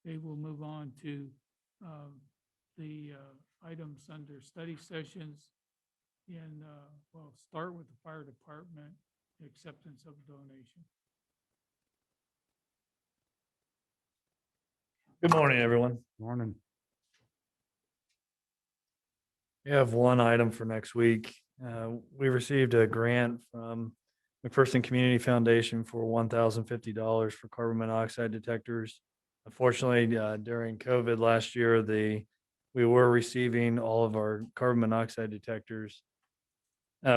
Okay, we'll move on to the items under study sessions. And we'll start with the fire department, acceptance of donation. Good morning, everyone. Morning. We have one item for next week. We received a grant from McPherson Community Foundation for $1,050 for carbon monoxide detectors. Unfortunately, during COVID last year, we were receiving all of our carbon monoxide detectors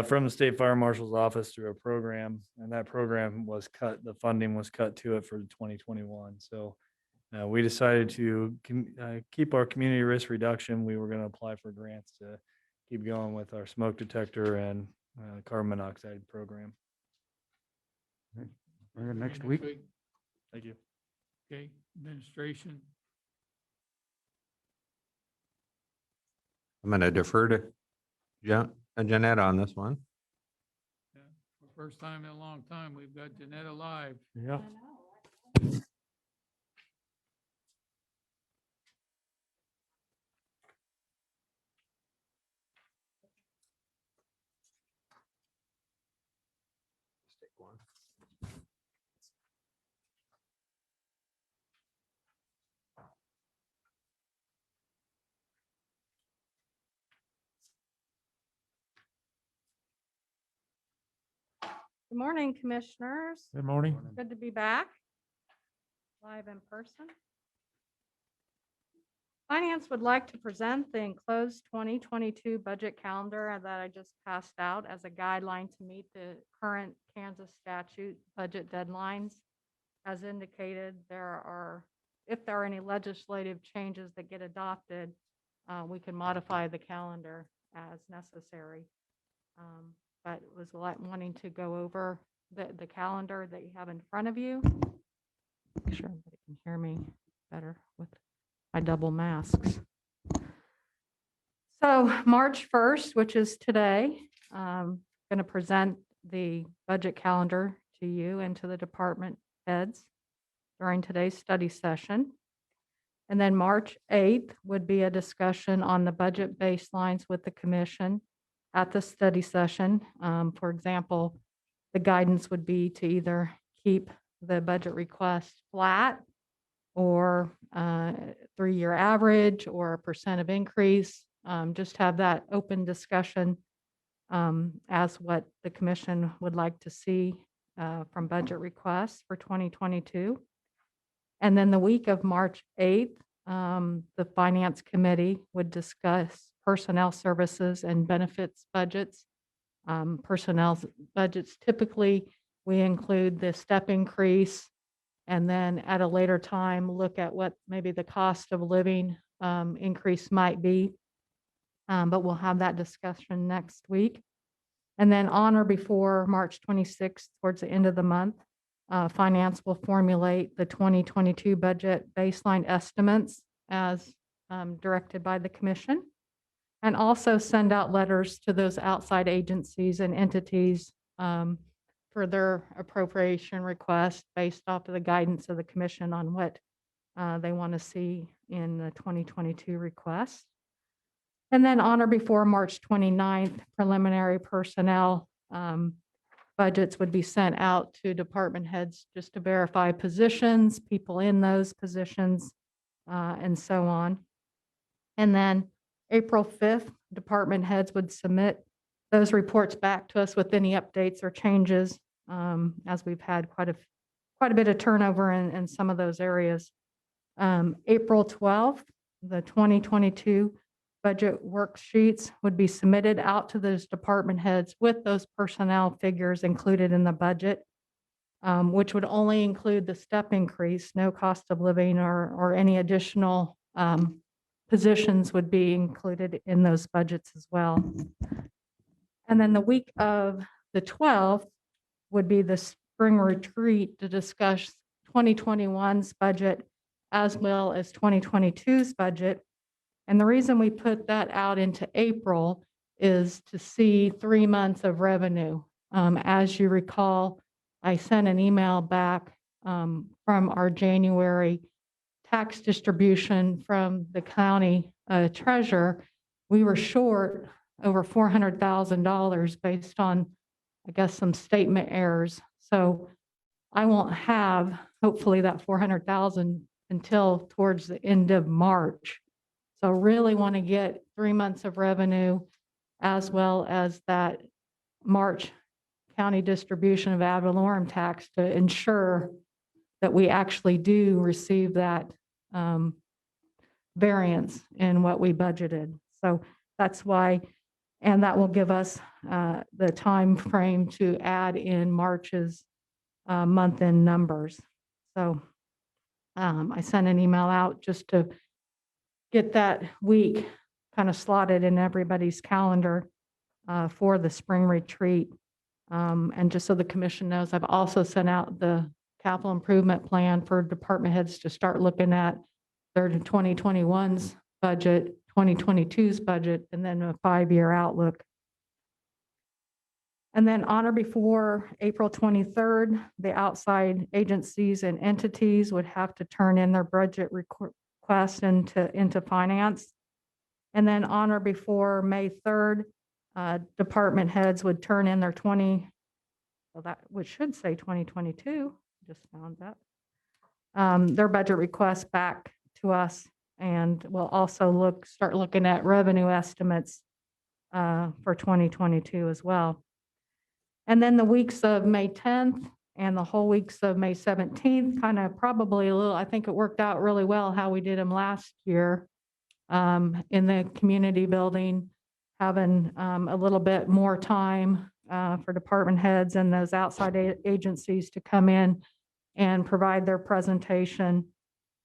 from the state fire marshal's office through a program, and that program was cut. The funding was cut to it for 2021. So we decided to keep our community risk reduction. We were going to apply for grants to keep going with our smoke detector and carbon monoxide program. Bring it next week. Thank you. Okay, administration. I'm going to defer to Jeanette on this one. Yeah, for first time in a long time, we've got Jeanette alive. Yeah. Good morning, commissioners. Good morning. Good to be back, live in person. Finance would like to present the enclosed 2022 budget calendar that I just passed out as a guideline to meet the current Kansas statute budget deadlines. As indicated, if there are any legislative changes that get adopted, we can modify the calendar as necessary. But was wanting to go over the calendar that you have in front of you. Make sure everybody can hear me better with my double masks. So March 1st, which is today, I'm going to present the budget calendar to you and to the department heads during today's study session. And then March 8th would be a discussion on the budget baselines with the commission at the study session. For example, the guidance would be to either keep the budget request flat or 3-year average or a % of increase. Just have that open discussion as what the commission would like to see from budget requests for 2022. And then the week of March 8th, the Finance Committee would discuss personnel services and benefits budgets. Personnel budgets, typically, we include the step increase, and then at a later time, look at what maybe the cost of living increase might be. But we'll have that discussion next week. And then on or before March 26th, towards the end of the month, Finance will formulate the 2022 budget baseline estimates as directed by the commission, and also send out letters to those outside agencies and entities for their appropriation requests based off of the guidance of the commission on what they want to see in the 2022 request. And then on or before March 29th, preliminary personnel budgets would be sent out to department heads just to verify positions, people in those positions, and so on. And then April 5th, department heads would submit those reports back to us with any updates or changes, as we've had quite a bit of turnover in some of those areas. April 12th, the 2022 budget worksheets would be submitted out to those department heads with those personnel figures included in the budget, which would only include the step increase. No cost of living or any additional positions would be included in those budgets as well. And then the week of the 12th would be the spring retreat to discuss 2021's budget as well as 2022's budget. And the reason we put that out into April is to see 3 months of revenue. As you recall, I sent an email back from our January tax distribution from the county treasurer, we were short over $400,000 based on, I guess, some statement errors. So I won't have, hopefully, that 400,000 until towards the end of March. So really want to get 3 months of revenue as well as that March county distribution of ad valorem tax to ensure that we actually do receive that variance in what we budgeted. So that's why, and that will give us the time frame to add in March's month-end numbers. So I sent an email out just to get that week kind of slotted in everybody's calendar for the spring retreat. And just so the commission knows, I've also sent out the capital improvement plan for department heads to start looking at their 2021's budget, 2022's budget, and then a 5-year outlook. And then on or before April 23rd, the outside agencies and entities would have to turn in their budget requests into finance. And then on or before May 3rd, department heads would turn in their which should say 2022, just found that, their budget requests back to us. And we'll also start looking at revenue estimates for 2022 as well. And then the weeks of May 10th and the whole weeks of May 17th, kind of probably a little, I think it worked out really well how we did them last year in the community building, having a little bit more time for department heads and those outside agencies to come in and provide their presentation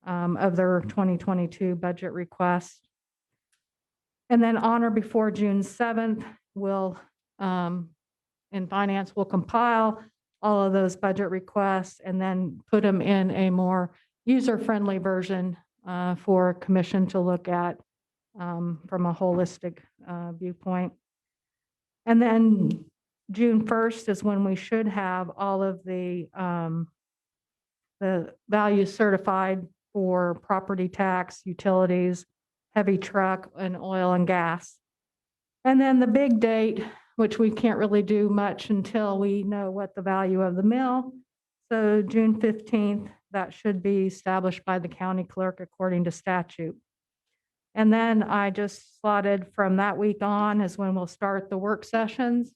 of their 2022 budget request. And then on or before June 7th, we'll in finance will compile all of those budget requests and then put them in a more user-friendly version for commission to look at from a holistic viewpoint. And then June 1st is when we should have all of the values certified for property tax, utilities, heavy truck, and oil and gas. And then the big date, which we can't really do much until we know what the value of the mill. So June 15th, that should be established by the county clerk according to statute. And then I just slotted from that week on is when we'll start the work sessions,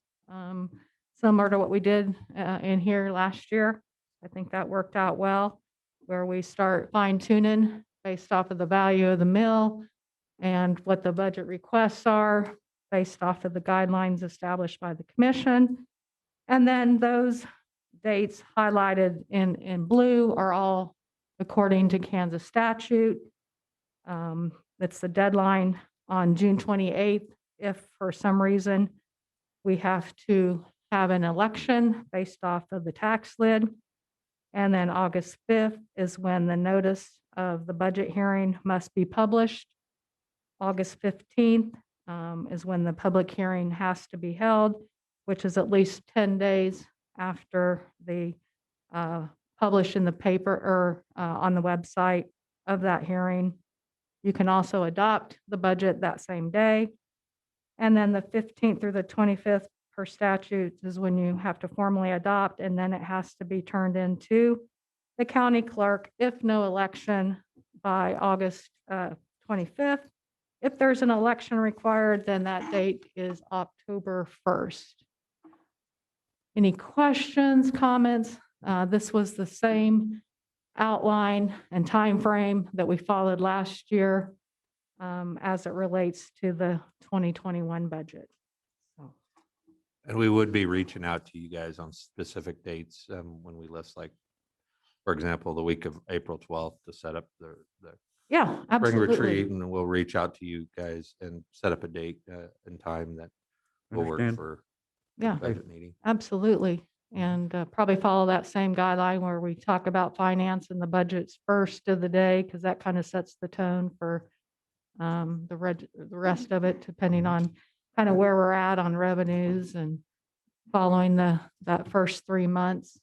similar to what we did in here last year. I think that worked out well, where we start fine tuning based off of the value of the mill and what the budget requests are based off of the guidelines established by the commission. And then those dates highlighted in blue are all according to Kansas statute. It's the deadline on June 28th. If for some reason we have to have an election based off of the tax lid. And then August 5th is when the notice of the budget hearing must be published. August 15th is when the public hearing has to be held, which is at least 10 days after the published in the paper or on the website of that hearing. You can also adopt the budget that same day. And then the 15th through the 25th per statute is when you have to formally adopt, and then it has to be turned into the county clerk if no election by August 25th. If there's an election required, then that date is October 1st. Any questions, comments? This was the same outline and time frame that we followed last year as it relates to the 2021 budget. So, And we would be reaching out to you guys on specific dates when we list, like, for example, the week of April 12th to set up the yeah, spring absolutely. retreat, and we'll reach out to you guys and set up a date and time that will work Understand. for the Yeah, budget meeting. absolutely. And probably follow that same guideline where we talk about finance and the budgets first of the day, because that kind of sets the tone for the rest of it, depending on kind of where we're at on revenues and following that first 3 months.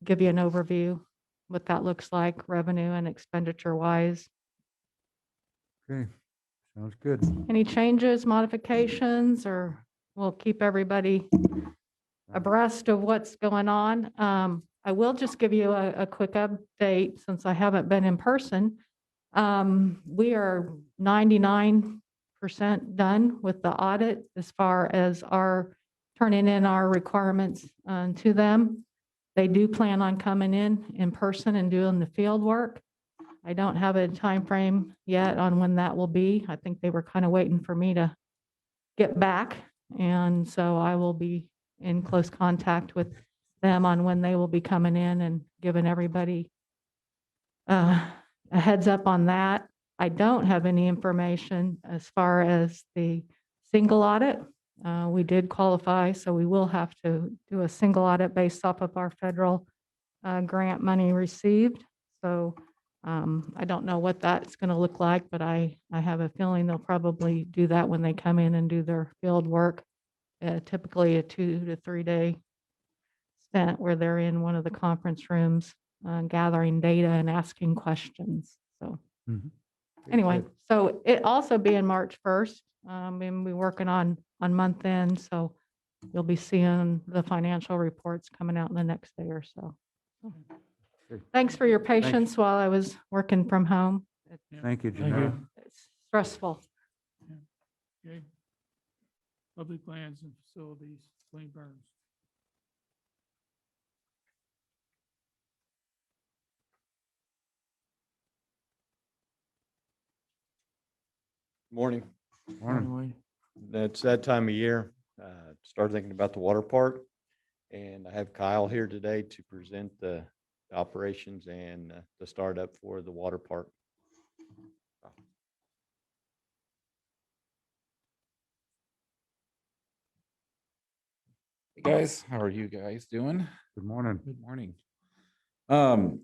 Give you an overview. what that looks like, revenue and expenditure wise. Okay, sounds good. Any changes, modifications, or we'll keep everybody abreast of what's going on. I will just give you a quick update since I haven't been in person. We are 99% done with the audit as far as our turning in our requirements to them. They do plan on coming in person and doing the field work. I don't have a time frame yet on when that will be. I think they were kind of waiting for me to get back. And so I will be in close contact with them on when they will be coming in and giving everybody a heads up on that. I don't have any information as far as the single audit. We did qualify, so we will have to do a single audit based off of our federal grant money received. So I don't know what that's going to look like, but I have a feeling they'll probably do that when they come in and do their field work. Typically a 2 to 3 day stint where they're in one of the conference rooms, gathering data and asking questions. So Mhm. anyway, good. so it also being March 1st, and we're working on month end. So you'll be seeing the financial reports coming out in the next day or so. Good. Thanks for your patience while I was working from home. Yeah. Thank you, Thank you. Janelle. It's stressful. Okay. Public lands and facilities, Blaine Burns. Morning. Morning. It's that time of year. Start thinking about the water park. And I have Kyle here today to present the operations and the startup for the water park. Hey guys, how are you guys doing? Good morning. Good morning. Um,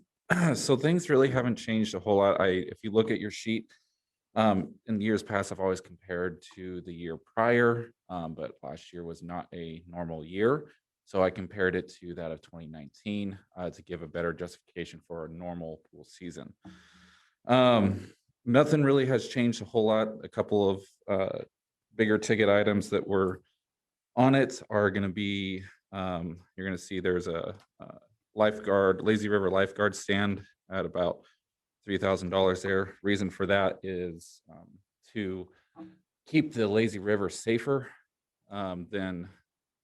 so things really haven't changed a whole lot. If you look at your sheet, in the years past, I've always compared to the year prior, but last year was not a normal year. So I compared it to that of 2019 to give a better justification for a normal pool season. Nothing really has changed a whole lot. A couple of bigger ticket items that were on it are going to be, you're going to see there's a lifeguard, Lazy River lifeguard stand at about $3,000 there. Reason for that is to keep the Lazy River safer than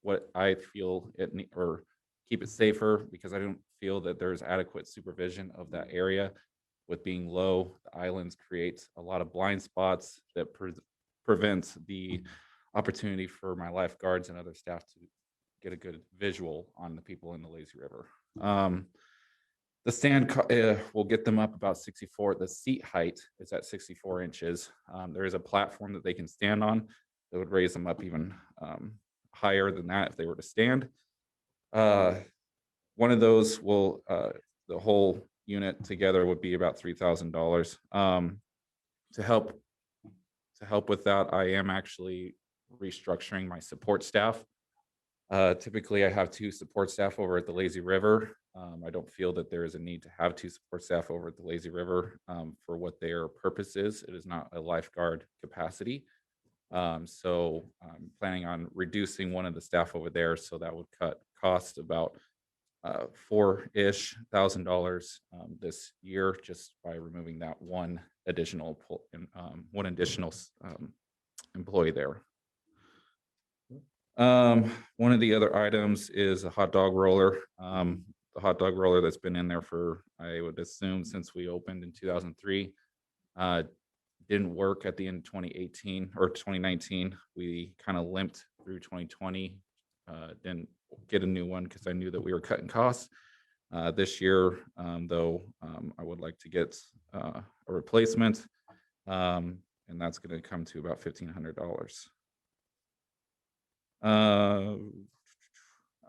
what I feel or keep it safer because I don't feel that there's adequate supervision of that area. With being low, the islands create a lot of blind spots that prevents the opportunity for my lifeguards and other staff to get a good visual on the people in the Lazy River. The stand will get them up about 64. The seat height is at 64 inches. There is a platform that they can stand on that would raise them up even higher than that if they were to stand. One of those will, the whole unit together would be about $3,000. To help with that, I am actually restructuring my support staff. Typically, I have 2 support staff over at the Lazy River. I don't feel that there is a need to have 2 support staff over at the Lazy River for what their purpose is. It is not a lifeguard capacity. So I'm planning on reducing one of the staff over there. So that would cut cost about $4,000 this year just by removing that one additional employee there. One of the other items is a hot dog roller. The hot dog roller that's been in there for, I would assume, since we opened in 2003. Didn't work at the end of 2018 or 2019. We kind of limped through 2020. Didn't get a new one because I knew that we were cutting costs. This year, though, I would like to get a replacement, and that's going to come to about $1,500.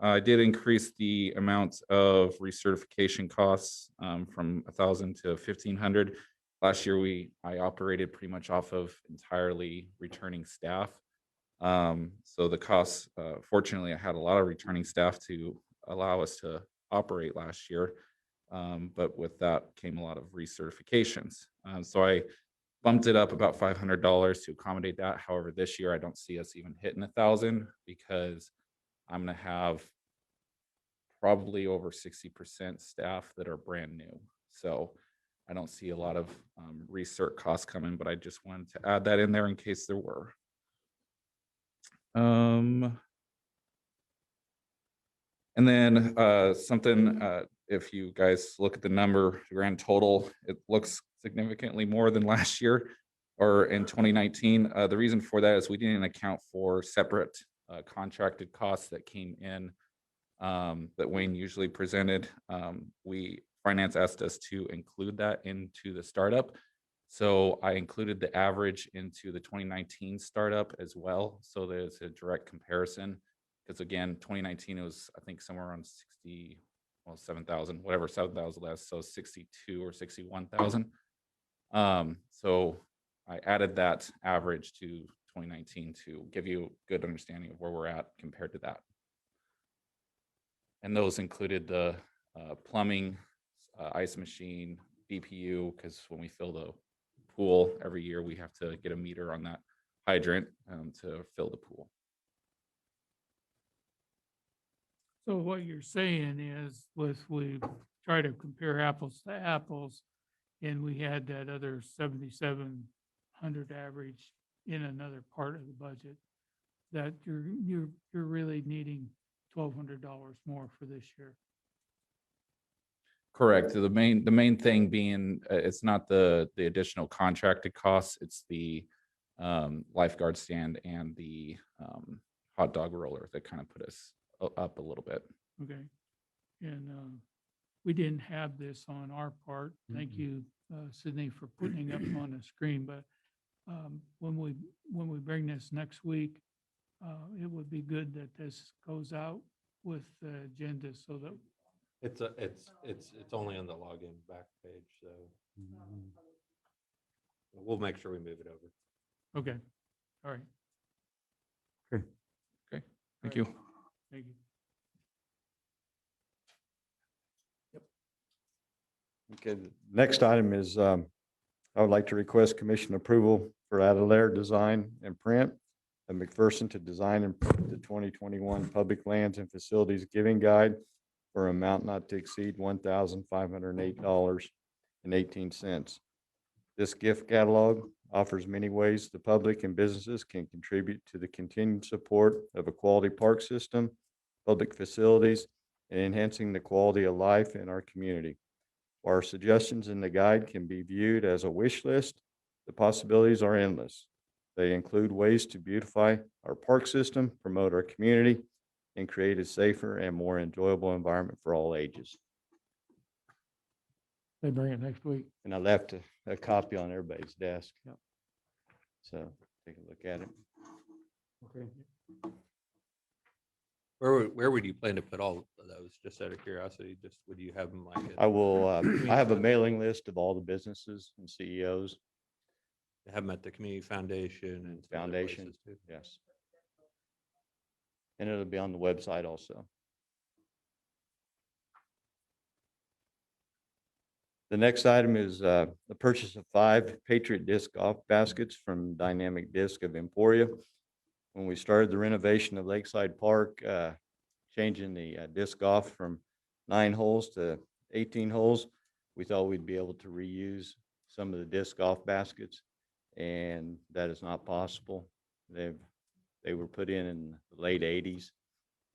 I did increase the amount of recertification costs from $1,000 to $1,500. Last year, I operated pretty much off of entirely returning staff. So the costs, fortunately, I had a lot of returning staff to allow us to operate last year. But with that came a lot of recertifications. So I bumped it up about $500 to accommodate that. However, this year I don't see us even hitting 1,000 because I'm gonna have probably over 60% staff that are brand new. So I don't see a lot of recert costs coming, but I just wanted to add that in there in case there were. And then something, if you guys look at the number, the grand total, it looks significantly more than last year or in 2019. The reason for that is we didn't account for separate contracted costs that came in that Wayne usually presented. Finance asked us to include that into the startup. So I included the average into the 2019 startup as well. So there's a direct comparison. Because again, 2019 was, I think, somewhere around 7,000, whatever, 7,000 less. So 62 or 61,000. So I added that average to 2019 to give you a good understanding of where we're at compared to that. And those included the plumbing, ice machine, BPU, because when we fill the pool every year, we have to get a meter on that hydrant to fill the pool. So what you're saying is we try to compare apples to apples, and we had that other 7,700 average in another part of the budget, that you're really needing $1,200 more for this year. Correct. The main thing being it's not the additional contracted costs, it's the lifeguard stand and the hot dog roller that kind of put us up a little bit. Okay. And we didn't have this on our part. Thank you, Sydney, for putting it up on the screen. But when we bring this next week, it would be good that this goes out with the agenda so that It's only on the login back page, so we'll make sure we move it over. okay. All right. Thank you. Thank you. Okay, the next item is, I would like to request commission approval for Adelaire Design and Print of McPherson to design and print the 2021 Public Lands and Facilities Giving Guide for an amount not to exceed $1,508.18. This gift catalog offers many ways the public and businesses can contribute to the continued support of a quality park system, public facilities, and enhancing the quality of life in our community. While our suggestions in the guide can be viewed as a wish list, the possibilities are endless. They include ways to beautify our park system, promote our community, and create a safer and more enjoyable environment for all ages. They bring it next week. And I left a copy on everybody's desk. So take a look at it. Okay. Where would you plan to put all of those? Just out of curiosity, just would you have them like? I will, I have a mailing list of all the businesses and CEOs. Have them at the community foundation and some other Foundation, places too? yes. And it'll be on the website also. The next item is the purchase of 5 Patriot disc golf baskets from Dynamic Disc of Emporia. When we started the renovation of Lakeside Park, changing the disc golf from 9 holes to 18 holes, we thought we'd be able to reuse some of the disc golf baskets, and that is not possible. They were put in the late 80s,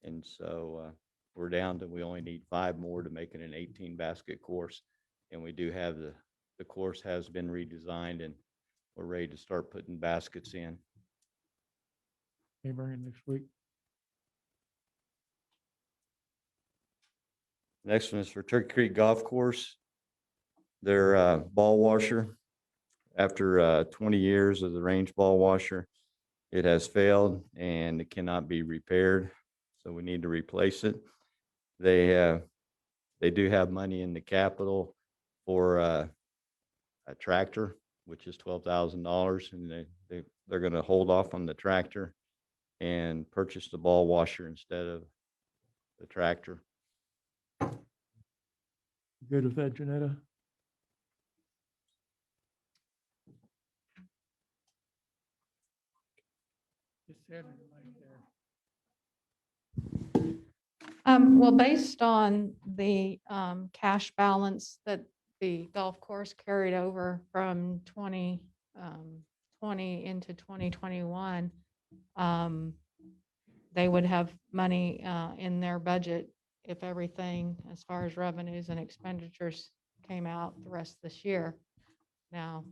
and so we're down to, we only need 5 more to make it an 18 basket course. And we do have the course has been redesigned, and we're ready to start putting baskets in. They bring it next week. Next one is for Turkey Creek Golf Course. Their ball washer, after 20 years of the range ball washer, it has failed and it cannot be repaired. So we need to replace it. They do have money in the capital for a tractor, which is $12,000, and they're going to hold off on the tractor and purchase the ball washer instead of the tractor. Good with that, Janetta? Just had it like there. Well, based on the cash balance that the golf course carried over from 2020 into 2021, they would have money in their budget if everything, as far as revenues and expenditures came out the rest of this year. Now,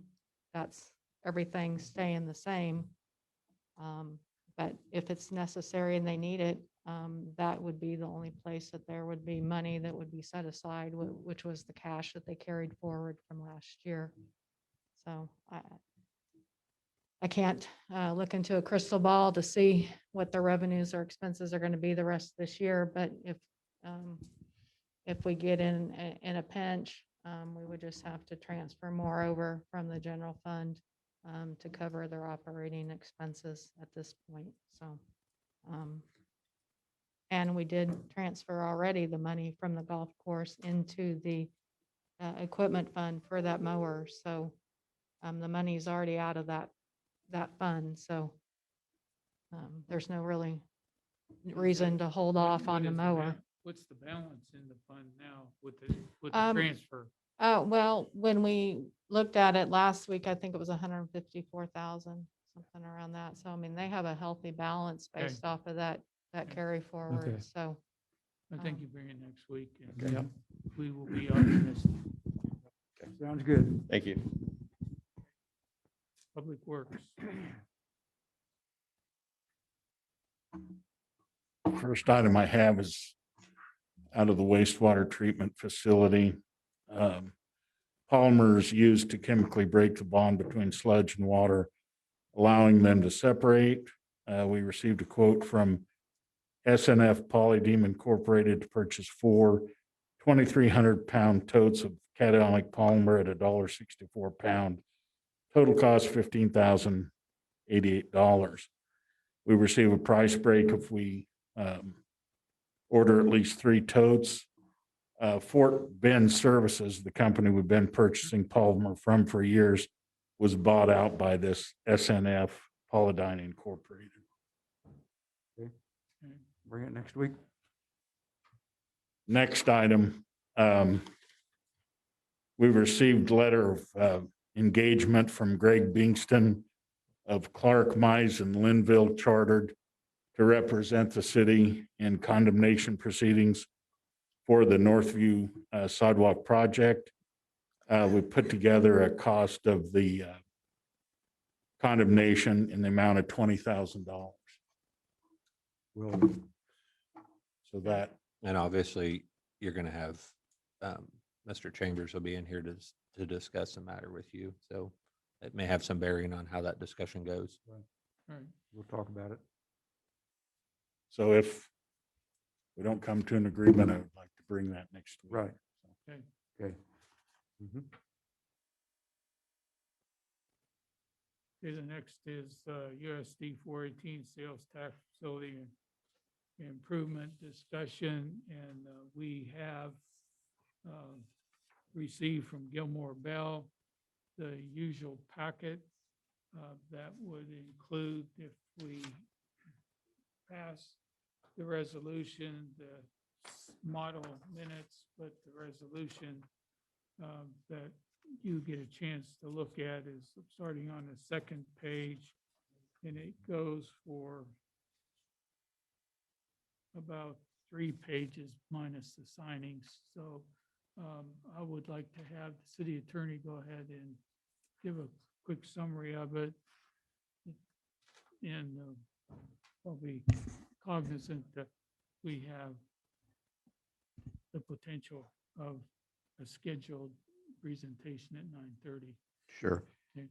that's everything staying the same. But if it's necessary and they need it, that would be the only place that there would be money that would be set aside, which was the cash that they carried forward from last year. So I can't look into a crystal ball to see what the revenues or expenses are going to be the rest of this year. But if we get in a pinch, we would just have to transfer more over from the general fund to cover their operating expenses at this point. So, and we did transfer already the money from the golf course into the equipment fund for that mower. So the money's already out of that fund. So there's no really reason to hold off on the mower. What's the balance in the fund now with the Um, transfer? Oh, well, when we looked at it last week, I think it was 154,000, something around that. So, I mean, they have a healthy balance Okay. based off of that carry Okay. forward. So, I think you bring it next week and Okay. we will be optimistic. Sounds good. Thank you. Public Works. First item I have is out of the wastewater treatment facility. Polymers used to chemically break the bond between sludge and water, allowing them to separate. We received a quote from SNF Polydeme Incorporated to purchase 4 2,300-pound totes of cationic polymer at $1.64 a pound. Total cost $15,088. We receive a price break if we order at least 3 totes. Fort Bend Services, the company we've been purchasing polymer from for years, was bought out by this SNF Polydine Incorporated. Bring it next week. Next item, we received letter of engagement from Greg Bingston of Clark, Mize, and Linville Chartered to represent the city in condemnation proceedings for the Northview sidewalk project. We put together a cost of the condemnation in the amount of $20,000. Well, So that, And obviously, you're going to have, Mr. Chambers will be in here to discuss the matter with you. So it may have some bearing on how that discussion goes. All right. we'll talk about it. so if we don't come to an agreement, I would like to bring that next week. Right. Okay. Okay. Mhm. Okay, the next is USD 418 sales tax facility and improvement discussion. And we have received from Gilmore Bell the usual packet that would include, if we pass the resolution, the model minutes, but the resolution that you get a chance to look at is starting on the second page, and it goes for about 3 pages minus the signings. So I would like to have the city attorney go ahead and give a quick summary of it. And I'll be cognizant that we have the potential of a scheduled presentation at 9:30. Sure. Okay.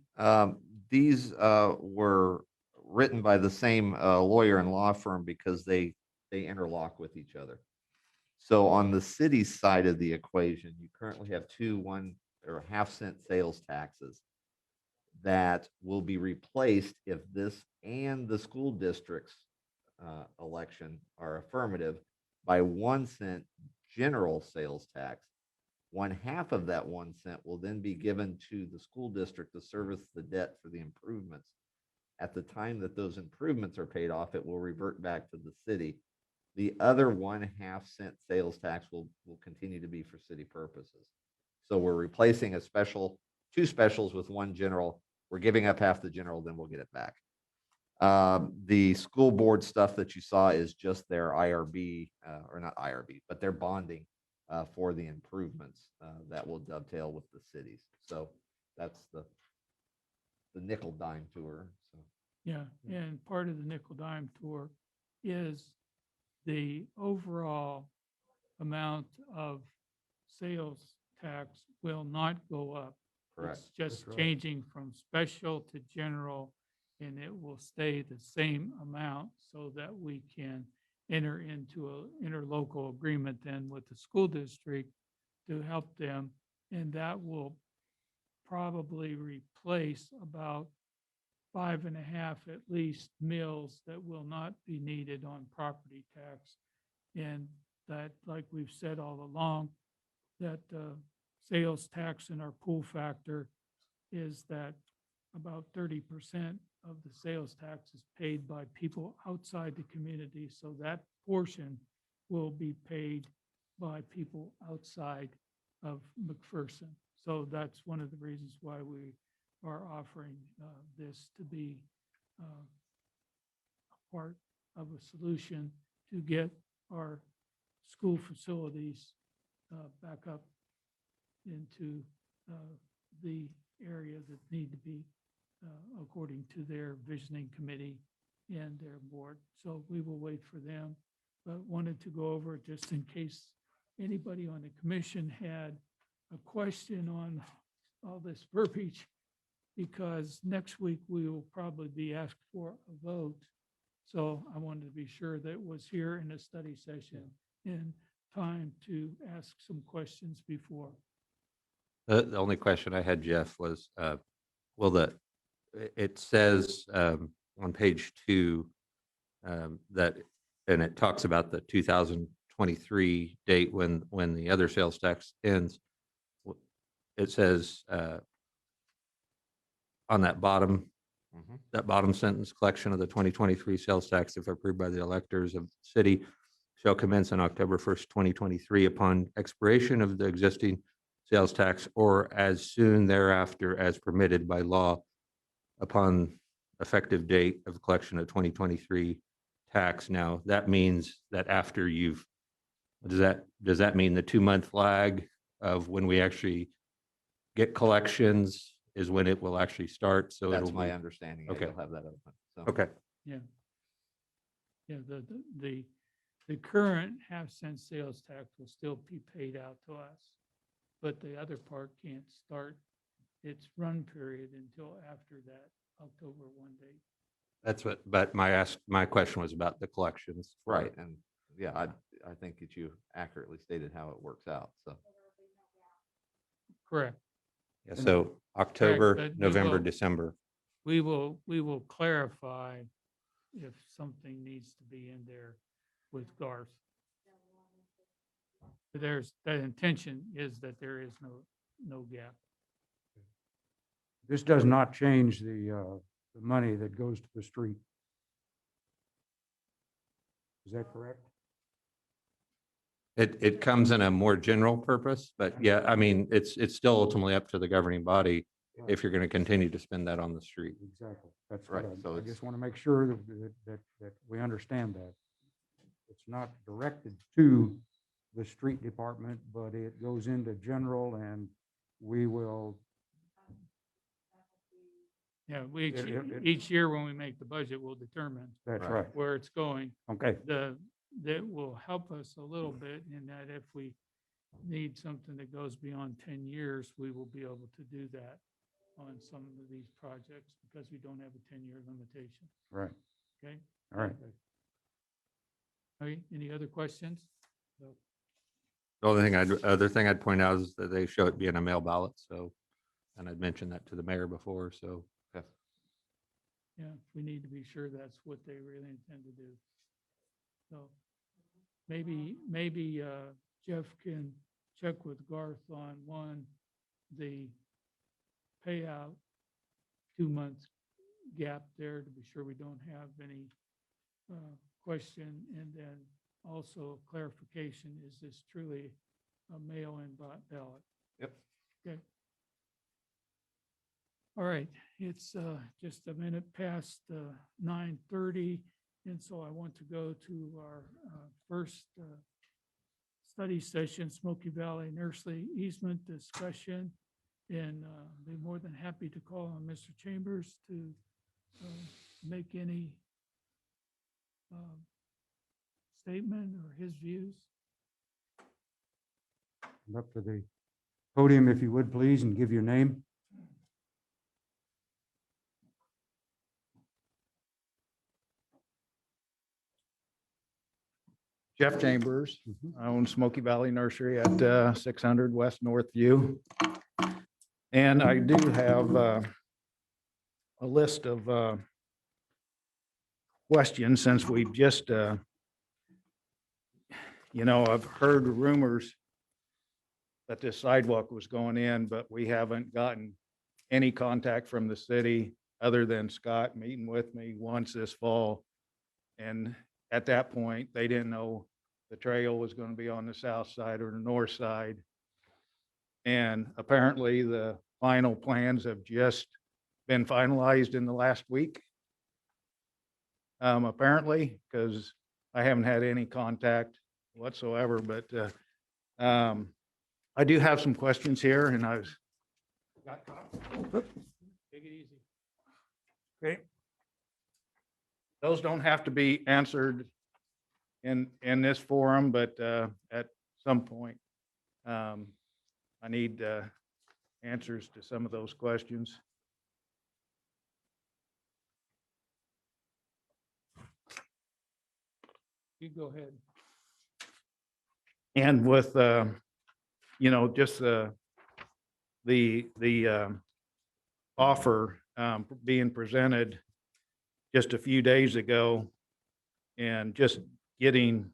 These were written by the same lawyer and law firm because they interlock with each other. So on the city's side of the equation, you currently have 2 1 or half-cent sales taxes that will be replaced if this and the school district's election are affirmative by 1 cent general sales tax 1/2 of that 1 cent will then be given to the school district to service the debt for the improvements. At the time that those improvements are paid off, it will revert back to the city. The other 1/2 cent sales tax will continue to be for city purposes. So we're replacing two specials with one general. We're giving up half the general, then we'll get it back. The school board stuff that you saw is just their IRB, or not IRB, but their bonding for the improvements that will dovetail with the cities. So that's the nickel dime tour. So Yeah, and part of the nickel dime tour is the overall amount of sales tax will not go up. correct. It's just right. changing from special to general, and it will stay the same amount so that we can enter into a interlocal agreement then with the school district to help them, and that will probably replace about 5.5 at least mills that will not be needed on property tax. And that, like we've said all along, that sales tax in our pool factor is that about 30% of the sales tax is paid by people outside the community. So that portion will be paid by people outside of McPherson. So that's one of the reasons why we are offering this to be a part of a solution to get our school facilities back up into the area that need to be according to their visioning committee and their board. So we will wait for them, but wanted to go over it just in case anybody on the commission had a question on all this verbiage, because next week we will probably be asked for a vote. So I wanted to be sure that it was here in a study session in time to ask some questions before. The only question I had, Jeff, was, it says on page 2 that, and it talks about the 2023 date when the other sales tax ends. It says on that bottom sentence, collection of the 2023 sales tax, if approved by the electors of the city, shall commence on October 1st, 2023 upon expiration of the existing sales tax or as soon thereafter as permitted by law upon effective date of collection of 2023 tax. Now, that means that after does that mean the 2-month lag of when we actually get collections is when it will actually start? So That's it'll my be, understanding. Okay. You'll have that open. So. okay. Yeah. Yeah, the current half-cent sales tax will still be paid out to us, but the other part can't start its run period until after that October 1 date. That's what, but my question was about the collections. for- Right, and yeah, I think that you accurately stated how it works out, so. Correct. Yeah, so October, but we November, will- December. We will clarify if something needs to be in there with Garth. The intention is that there is no gap. This does not change the money that goes to the street. Is that correct? It comes in a more general purpose, but yeah, I mean, it's still ultimately up to the governing body if you're going to continue to spend that on the street. Exactly. That's Right, right. so I it's- just want to make sure that we understand that. It's not directed to the street department, but it goes into general and we will, Yeah, It- each year when we make the budget, we'll determine that's Right. right. where it's going. Okay. That will help us a little bit in that if we need something that goes beyond 10 years, we will be able to do that on some of these projects because we don't have a 10-year limitation. Right. Okay? All right. Okay, any other questions? The other thing I'd point out is that they show it being a mail ballot, so, and I'd mentioned that to the mayor before, so. Yeah, we need to be sure that's what they really intend to do. So maybe Jeff can check with Garth on one, the payout, 2 month gap there to be sure we don't have any question. And then also clarification, is this truly a mail-in ballot? Yep. Okay. All right, it's just a minute past 9:30, and so I want to go to our first study session, Smoky Valley Nursery easement discussion, and be more than happy to call on Mr. Chambers to make any statement or his views. Come up to the podium if you would, please, and give your name. Jeff Chambers. Mhm. I own Smoky Valley Nursery at 600 West Northview. And I do have a list of questions since we've just, I've heard rumors that this sidewalk was going in, but we haven't gotten any contact from the city other than Scott meeting with me once this fall. And at that point, they didn't know the trail was going to be on the south side or the north side. And apparently the final plans have just been finalized in the last week. Apparently, because I haven't had any contact whatsoever, but I do have some questions here and I was. Take it easy. Okay. Those don't have to be answered in this forum, but at some point, I need answers to some of those questions. You go ahead. And with, just the offer being presented just a few days ago and just getting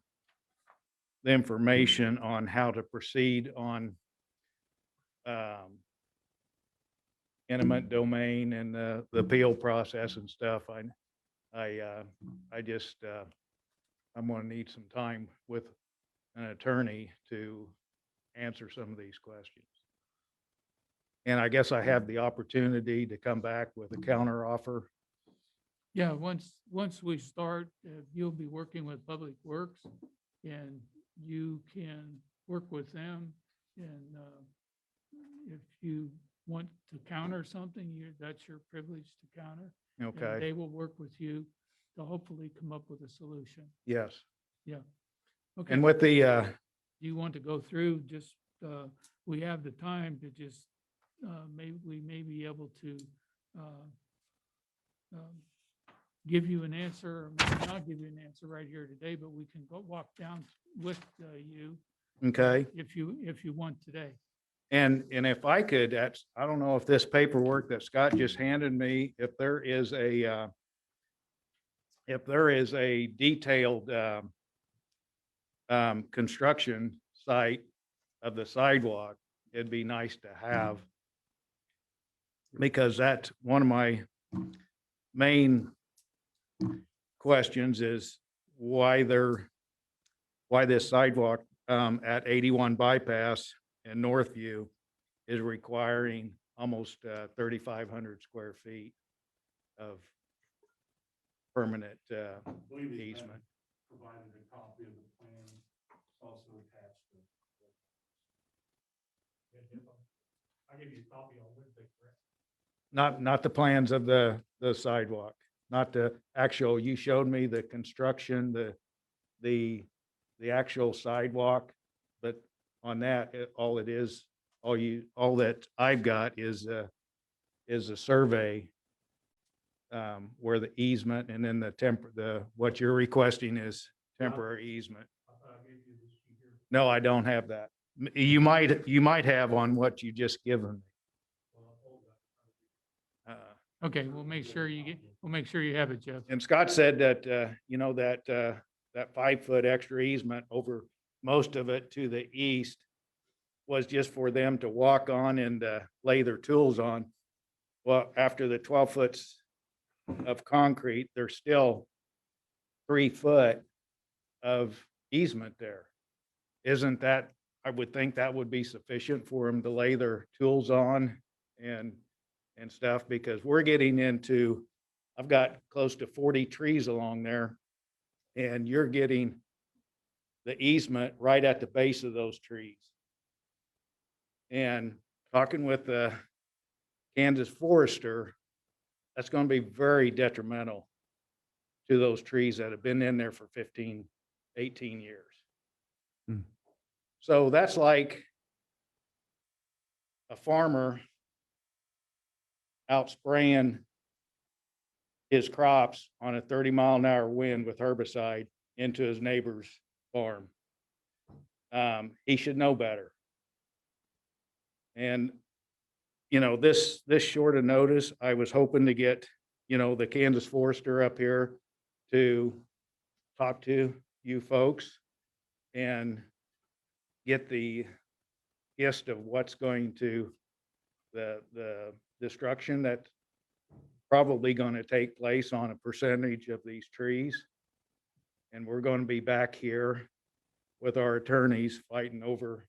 the information on how to proceed on eminent domain and the appeal process and stuff. I'm going to need some time with an attorney to answer some of these questions. And I guess I have the opportunity to come back with a counter offer. Yeah, once we start, you'll be working with Public Works and you can work with them. And if you want to counter something, that's your privilege to counter. And Okay, they will work with you to hopefully come up with a solution. yes. Yeah. Okay. And with the, Do you want to go through, just, we have the time to just, we may be able to give you an answer, or maybe not give you an answer right here today, but we can go walk down with you okay. if you want today. And if I could, I don't know if this paperwork that Scott just handed me, if there is a detailed construction site of the sidewalk, it'd be nice to have. Because that's one of my main questions is why this sidewalk at 81 Bypass in Northview is requiring almost 3,500 square feet of permanent easement. Provided a copy of the plan, also attached to. I'll give you a copy on Wednesday, correct? Not the plans of the sidewalk, not the actual, you showed me the construction, the actual sidewalk, but on that, all that I've got is a survey where the easement and then what you're requesting is temporary easement. No, I don't have that. You might have on what you just given me. Okay, we'll make sure you have it, Jeff. And Scott said that, that 5 foot extra easement over most of it to the east was just for them to walk on and lay their tools on. Well, after the 12 foot of concrete, there's still 3 foot of easement there. Isn't that, I would think that would be sufficient for them to lay their tools on and stuff, because we're getting into, I've got close to 40 trees along there, and you're getting the easement right at the base of those trees. And talking with the Kansas forester, that's going to be very detrimental to those trees that have been in there for 15, 18 years. Hmm. So that's like a farmer out spraying his crops on a 30-mile-an-hour wind with herbicide into his neighbor's farm. He should know better. And, you know, this short of notice, I was hoping to get, you know, the Kansas forester up here to talk to you folks and get the gist of what's going to, the destruction that's probably going to take place on a percentage of these trees. And we're going to be back here with our attorneys fighting over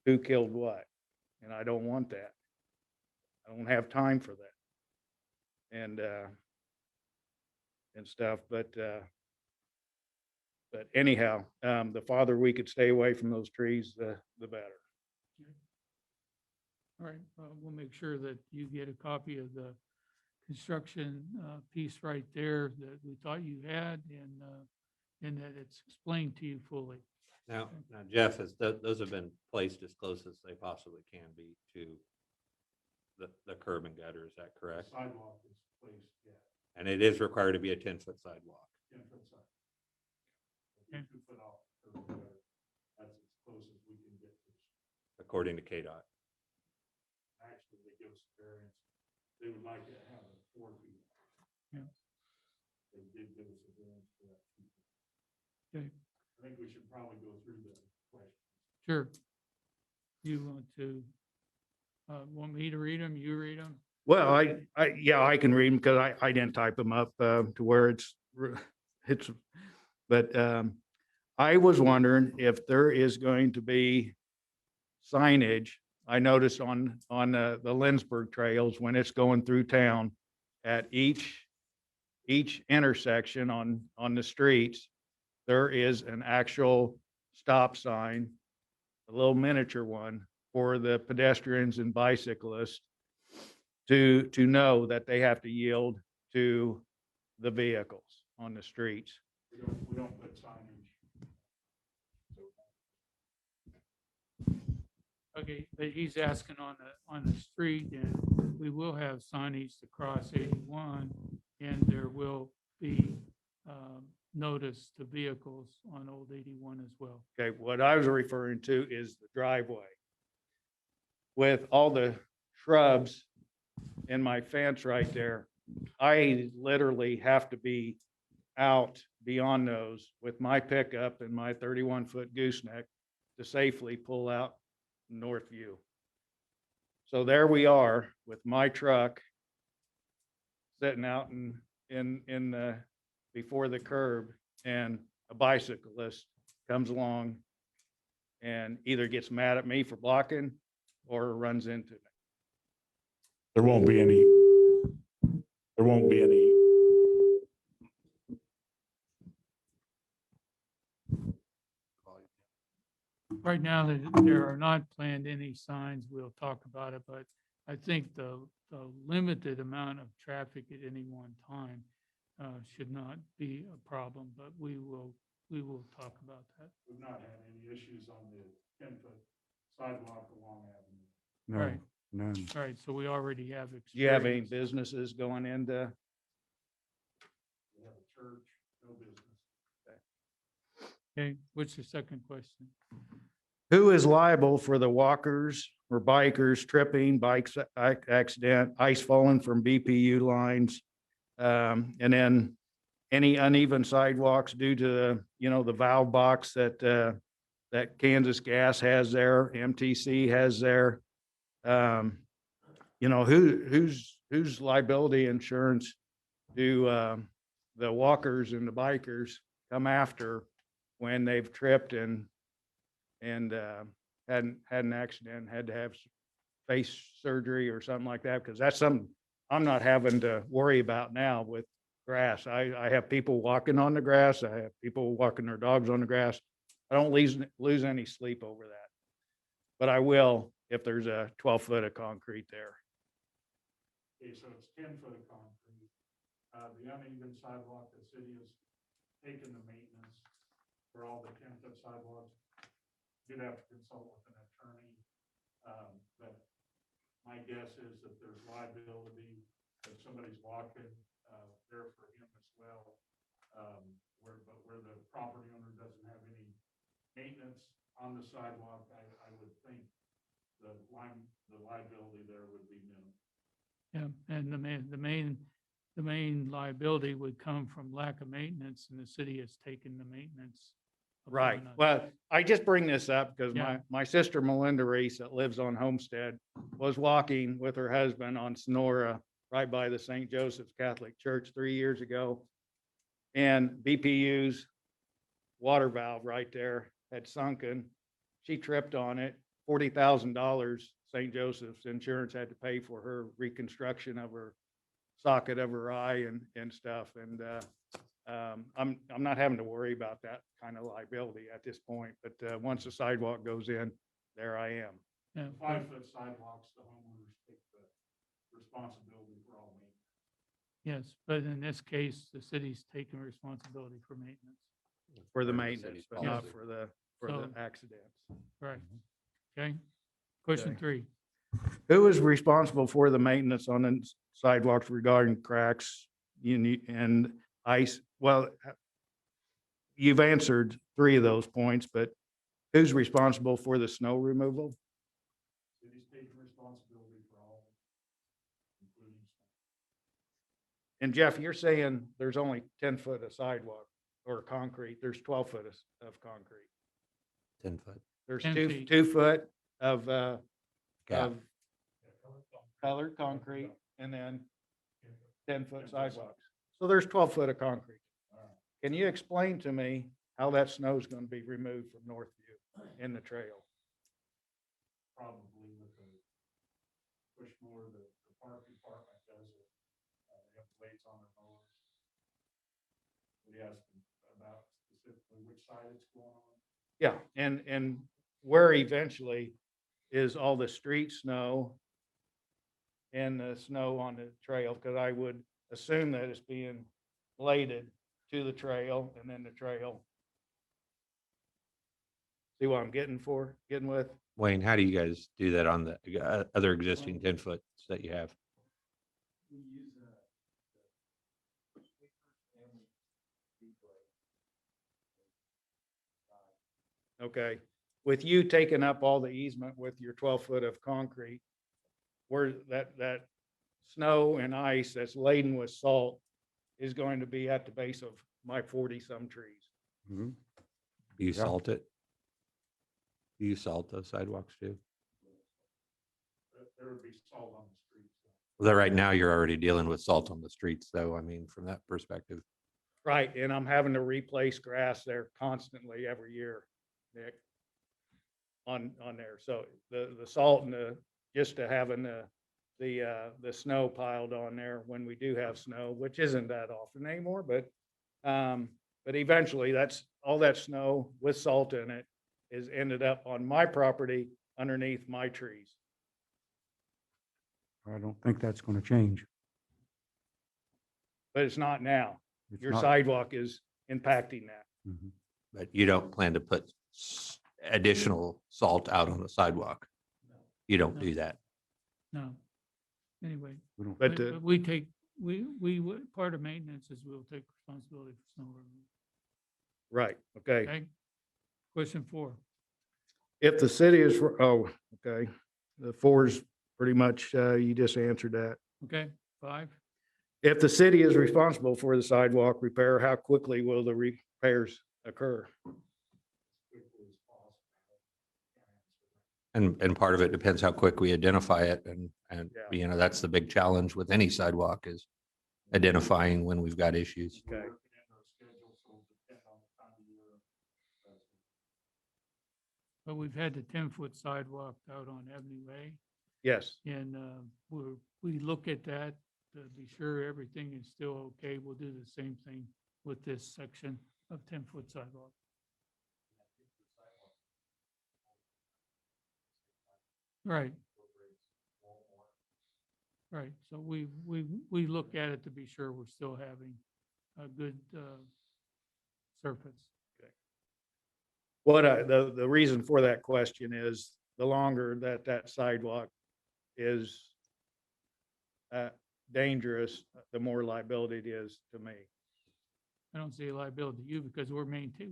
who killed what. And I don't want that. I don't have time for that. And stuff, but anyhow, the farther we could stay away from those trees, the better. All right, we'll make sure that you get a copy of the construction piece right there that we thought you had, and that it's explained to you fully. Now Jeff, those have been placed as close as they possibly can be to the curb and gutter, is that correct? Sidewalk is placed, yeah, And it is required to be a 10-foot sidewalk. 10 foot side. Okay. 2 foot off. the curb gutter. That's as close as we can get to. According to KDOT. Actually, they give us a variance. They would like to have it 4 feet. Yeah. They did give us a variance for that. 2 feet. Okay, I think we should probably go through the questions. sure. You want me to read them? You read them? Well, yeah, I can read them because I didn't type them up to where it's, but I was wondering if there is going to be signage. I noticed on the Lindsberg trails when it's going through town at each intersection on the streets, there is an actual stop sign, a little miniature one for the pedestrians and bicyclists to know that they have to yield to the vehicles on the streets. We don't put signage. Okay, but he's asking on the street, and we will have signage to cross 81, and there will be notice to vehicles on Old 81 as well. Okay, what I was referring to is the driveway. With all the shrubs in my fence right there, I literally have to be out beyond those with my pickup and my 31-foot gooseneck to safely pull out Northview. So there we are with my truck sitting out in the, before the curb, and a bicyclist comes along and either gets mad at me for blocking or runs into me. There won't be any. Right now, there are not planned any signs. We'll talk about it, but I think the limited amount of traffic at any one time should not be a problem, but we will talk about that. We've not had any issues on the 10-foot sidewalk along Avenue. No, Right. none. All right, so we already have experience. Do you have any businesses going into? We have a church, no business. Okay, what's the second question? Who is liable for the walkers or bikers tripping, bikes accident, ice falling from BPU lines? And then any uneven sidewalks due to, the valve box that that Kansas Gas has there, MTC has there. You know, whose liability insurance do, the walkers and the bikers come after when they've tripped and, had an accident, had to have face surgery or something like that? Because that's something I'm not having to worry about now with grass. I have people walking on the grass. I have people walking their dogs on the grass. I don't lose any sleep over that. But I will if there's a 12 foot of concrete there. Okay, so it's 10 foot of concrete. The uneven sidewalk, the city has taken the maintenance for all the 10 foot sidewalks. You'd have to consult with an attorney. But my guess is that there's liability if somebody's walking, there for him as well. Where the property owner doesn't have any maintenance on the sidewalk, I would think the liability there would be minimal. Yeah, and the main liability would come from lack of maintenance, and the city has taken the maintenance. Right. upon us. Well, I just bring this up because Yeah. my sister Melinda Reese that lives on Homestead was walking with her husband on Sonora right by the St. Joseph's Catholic Church 3 years ago. And BPU's water valve right there had sunken. She tripped on it, $40,000 St. Joseph's insurance had to pay for her reconstruction of her socket of her eye and stuff. And, I'm not having to worry about that kind of liability at this point, but, once the sidewalk goes in, there I am. Yeah, 5 foot sidewalks, the homeowners take the responsibility for all maintenance. yes, but in this case, the city's taking responsibility for maintenance. For the Part of the maintenance, city's but not policy. for the So- accidents. Right. Okay. Question Okay. 3. Who is responsible for the maintenance on the sidewalks regarding cracks and ice? Well, you've answered 3 of those points, but who's responsible for the snow removal? City's taking responsibility for all, including And Jeff, you're saying there's only 10 foot of sidewalk or concrete. There's 12 foot of concrete. 10 foot. There's 10 two, feet. 2 foot of, Gap. of colored concrete and then 10 foot sidewalks. So there's 12 foot of concrete. Can you explain to me how that snow is going to be removed from Northview in the trail? probably with the push mower that the park department does it. They have blades on their mowers. We asked them about specifically which side it's going on. Yeah, and where eventually is all the street snow and the snow on the trail? Because I would assume that it's being bladed to the trail and then the trail. See what I'm getting with? Wayne, how do you guys do that on the other existing 10 foots that you have? Okay, with you taking up all the easement with your 12 foot of concrete, where that snow and ice that's laden with salt is going to be at the base of my 40-some trees. Mhm. Do you Yeah. salt it? Do you salt those sidewalks too? There would be salt on the streets. Well, right now you're already dealing with salt on the streets, though. I mean, from that perspective. Right, and I'm having to replace grass there constantly every year, Nick. On there, so the salt and just to having the snow piled on there when we do have snow, which isn't that often anymore, but eventually that's, all that snow with salt in it is ended up on my property underneath my trees. I don't think that's going to change. But it's not now. It's Your not- sidewalk is impacting that. Mhm. But you don't plan to put additional salt out on the sidewalk? You don't No. do that? No. Anyway, We don't, But, but we take, part of maintenance is we'll take responsibility for snow removal. right, okay. Okay? Question 4. If the city is, okay, the 4's pretty much, you just answered that. Okay, 5. If the city is responsible for the sidewalk repair, how quickly will the repairs occur? Quickly as possible. And part of it depends how quick we identify it and, Yeah. you know, that's the big challenge with any sidewalk is identifying when we've got issues. Okay. But we've had the 10-foot sidewalk out on Avenue A. Yes, And we look at that to be sure everything is still okay. We'll do the same thing with this section of 10-foot sidewalk. Right. Right. So we look at it to be sure we're still having a good surface. what the reason for that question is the longer that sidewalk is dangerous, the more liability it is to me. I don't see a liability to you because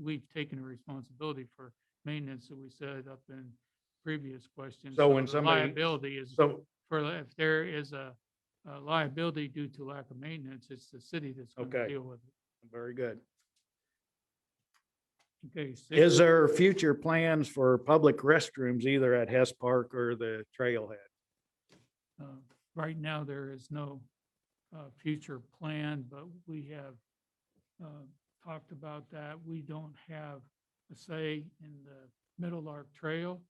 we've taken a responsibility for maintenance that we said up in previous questions. So when the somebody- liability is So, if there is a liability due to lack of maintenance, it's the city that's going to Okay. deal with it. very good. Okay. six- Is there future plans for public restrooms either at Hess Park or the trailhead? Right now, there is no future plan, but we have talked about that. We don't have a say in the Middle Arc Trail.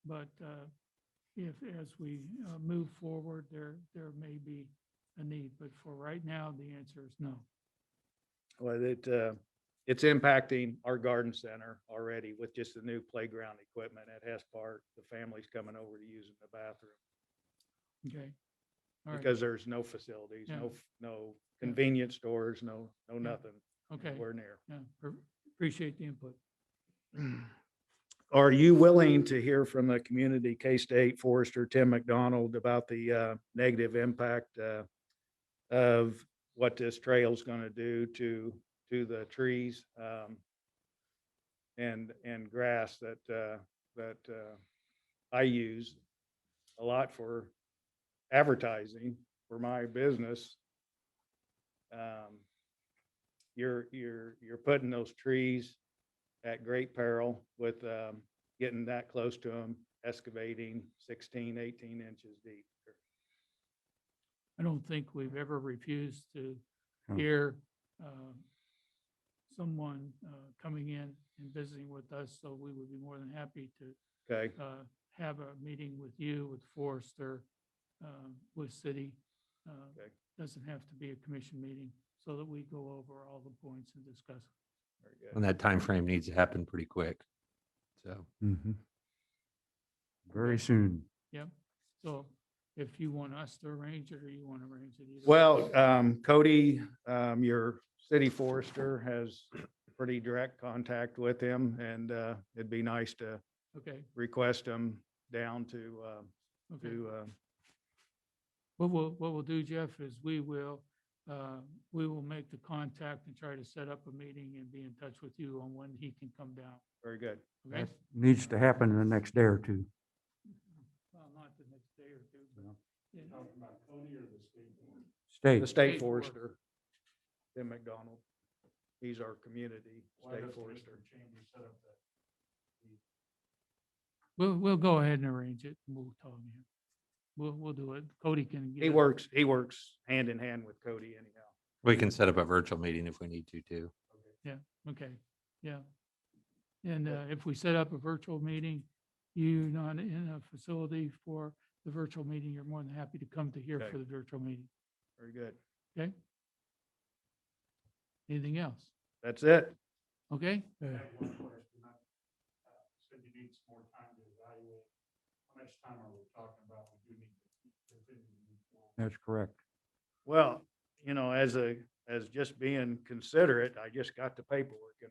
But as we move forward, there may be a need. But for right now, the answer is no. Well, it's impacting our garden center already with just the new playground equipment at Hess Park. The family's coming over to using the bathroom Okay. All right. because there's no facilities, Yeah. no convenience stores, no nothing. Okay. We're near. Yeah. Appreciate the input. Are you willing to hear from the community, K-State Forester Tim McDonald, about the negative impact of what this trail is going to do to the trees and grass that I use a lot for advertising for my business? You're putting those trees at great peril with getting that close to them, excavating 16, 18 inches deep. I don't think we've ever refused to Hmm. hear someone coming in and visiting with us. So we would be more than happy to Okay, have a meeting with you, with Forrester, with city. Okay. Doesn't have to be a commission meeting so that we go over all the points and discuss. very good. And that time frame needs to happen pretty quick. So. Very soon. Yep. So if you want us to arrange it or you want to arrange it either. Well, Cody, your city forester has pretty direct contact with him, and it'd be nice to Okay, request him down to, okay. What we'll do, Jeff, is we will make the contact and try to set up a meeting and be in touch with you on when he can come down. very good. Okay? That needs to happen in the next day or two. Well, not the next day or two, but. yeah. State. The state forester, Tim McDonald. He's our community state forester. We'll go ahead and arrange it. And we'll talk to him. We'll do it. Cody can. get He it. works hand in hand with Cody anyhow. We can set up a virtual meeting if we need to too. Okay, yeah. And if we set up a virtual meeting, you're not in a facility for the virtual meeting, you're more than happy to come to here Okay. for the virtual meeting. Very good. Okay? Anything else? That's it. Okay? Said you need some more time to evaluate. How much time are we talking about? We do need to continue to move forward. That's correct. Well, as just being considerate, I just got the paperwork in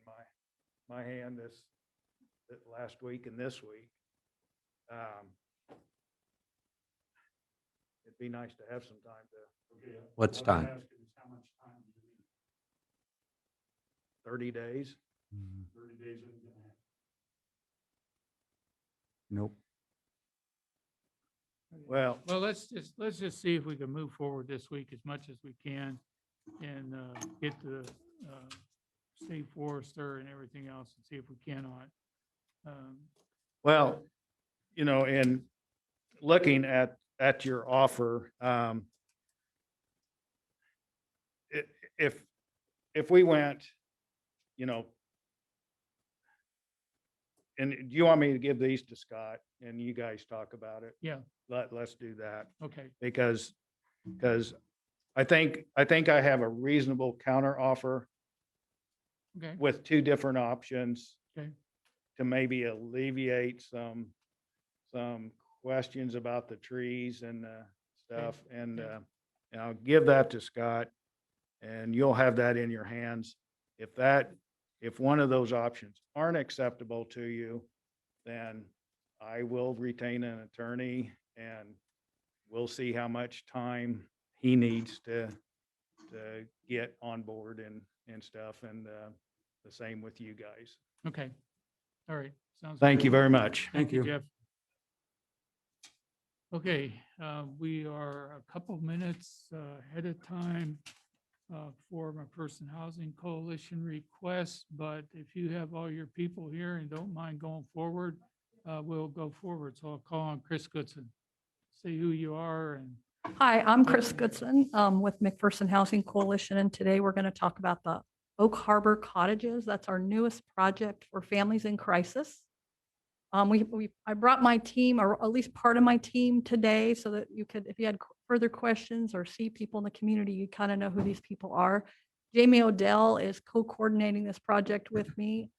my hand this last week and this week. It'd be nice to have some time to, What's time? How much time do you need? 30 days. 30 days isn't gonna happen. Nope. Well, Well, let's just see if we can move forward this week as much as we can and get the state forester and everything else and see if we cannot. well, you know, and looking at your offer, if we went, you know, and do you want me to give these to Scott and you guys talk about it? Yeah, Let's do that. okay, Because I think I have a reasonable counter offer okay, with two different options okay, to maybe alleviate some questions about the trees and stuff. And yeah. and I'll give that to Scott and you'll have that in your hands. If one of those options aren't acceptable to you, then I will retain an attorney and we'll see how much time he needs to get on board and stuff. And the same with you guys. Okay. All right. Sounds. Thank you good. very much. Thank you. Jeff. Okay, we are a couple minutes ahead of time for McPherson Housing Coalition requests, but if you have all your people here and don't mind going forward, we'll go forward. So I'll call on Chris Goodson. Say who you are and. Hi, I'm Chris Goodson with McPherson Housing Coalition, and today we're going to talk about the Oak Harbor Cottages. That's our newest project for families in crisis. I brought my team, or at least part of my team today, so that you could, if you had further questions or see people in the community, you kind of know who these people are. Jamie Odell is co-coordinating this project with me.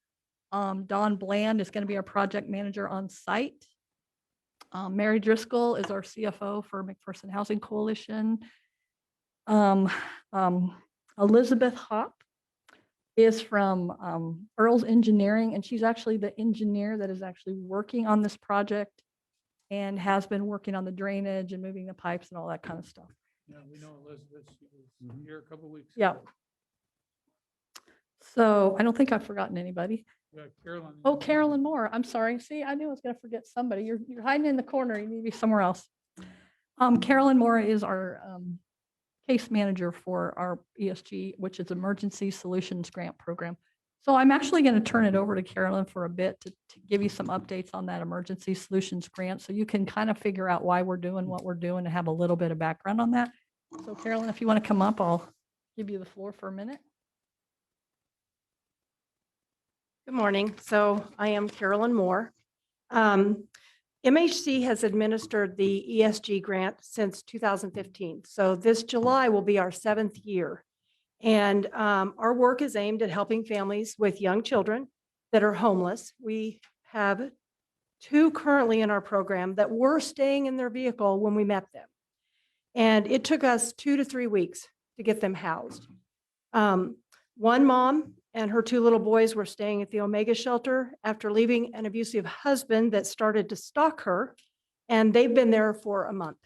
Don Bland is going to be our project manager on site. Mary Driscoll is our CFO for McPherson Housing Coalition. Elizabeth Hopp is from Earl's Engineering, and she's actually the engineer that is actually working on this project and has been working on the drainage and moving the pipes and all that kind of stuff. Yeah, we know Elizabeth. She was here a couple weeks. Yeah. ago. So I don't think I've forgotten anybody. We got Carolyn. Oh, Carolyn Moore. I'm sorry. See, I knew I was going to forget somebody. You're hiding in the corner. You need to be somewhere else. Carolyn Moore is our case manager for our ESG, which is Emergency Solutions Grant Program. So I'm actually going to turn it over to Carolyn for a bit to give you some updates on that Emergency Solutions Grant, so you can kind of figure out why we're doing what we're doing and have a little bit of background on that. So Carolyn, if you want to come up, I'll give you the floor for a minute. Good morning. So I am Carolyn Moore. MHC has administered the ESG grant since 2015. So this July will be our 7th year. And our work is aimed at helping families with young children that are homeless. We have 2 currently in our program that were staying in their vehicle when we met them. And it took us 2 to 3 weeks to get them housed. One mom and her 2 little boys were staying at the Omega shelter after leaving an abusive husband that started to stalk her, and they've been there for a month.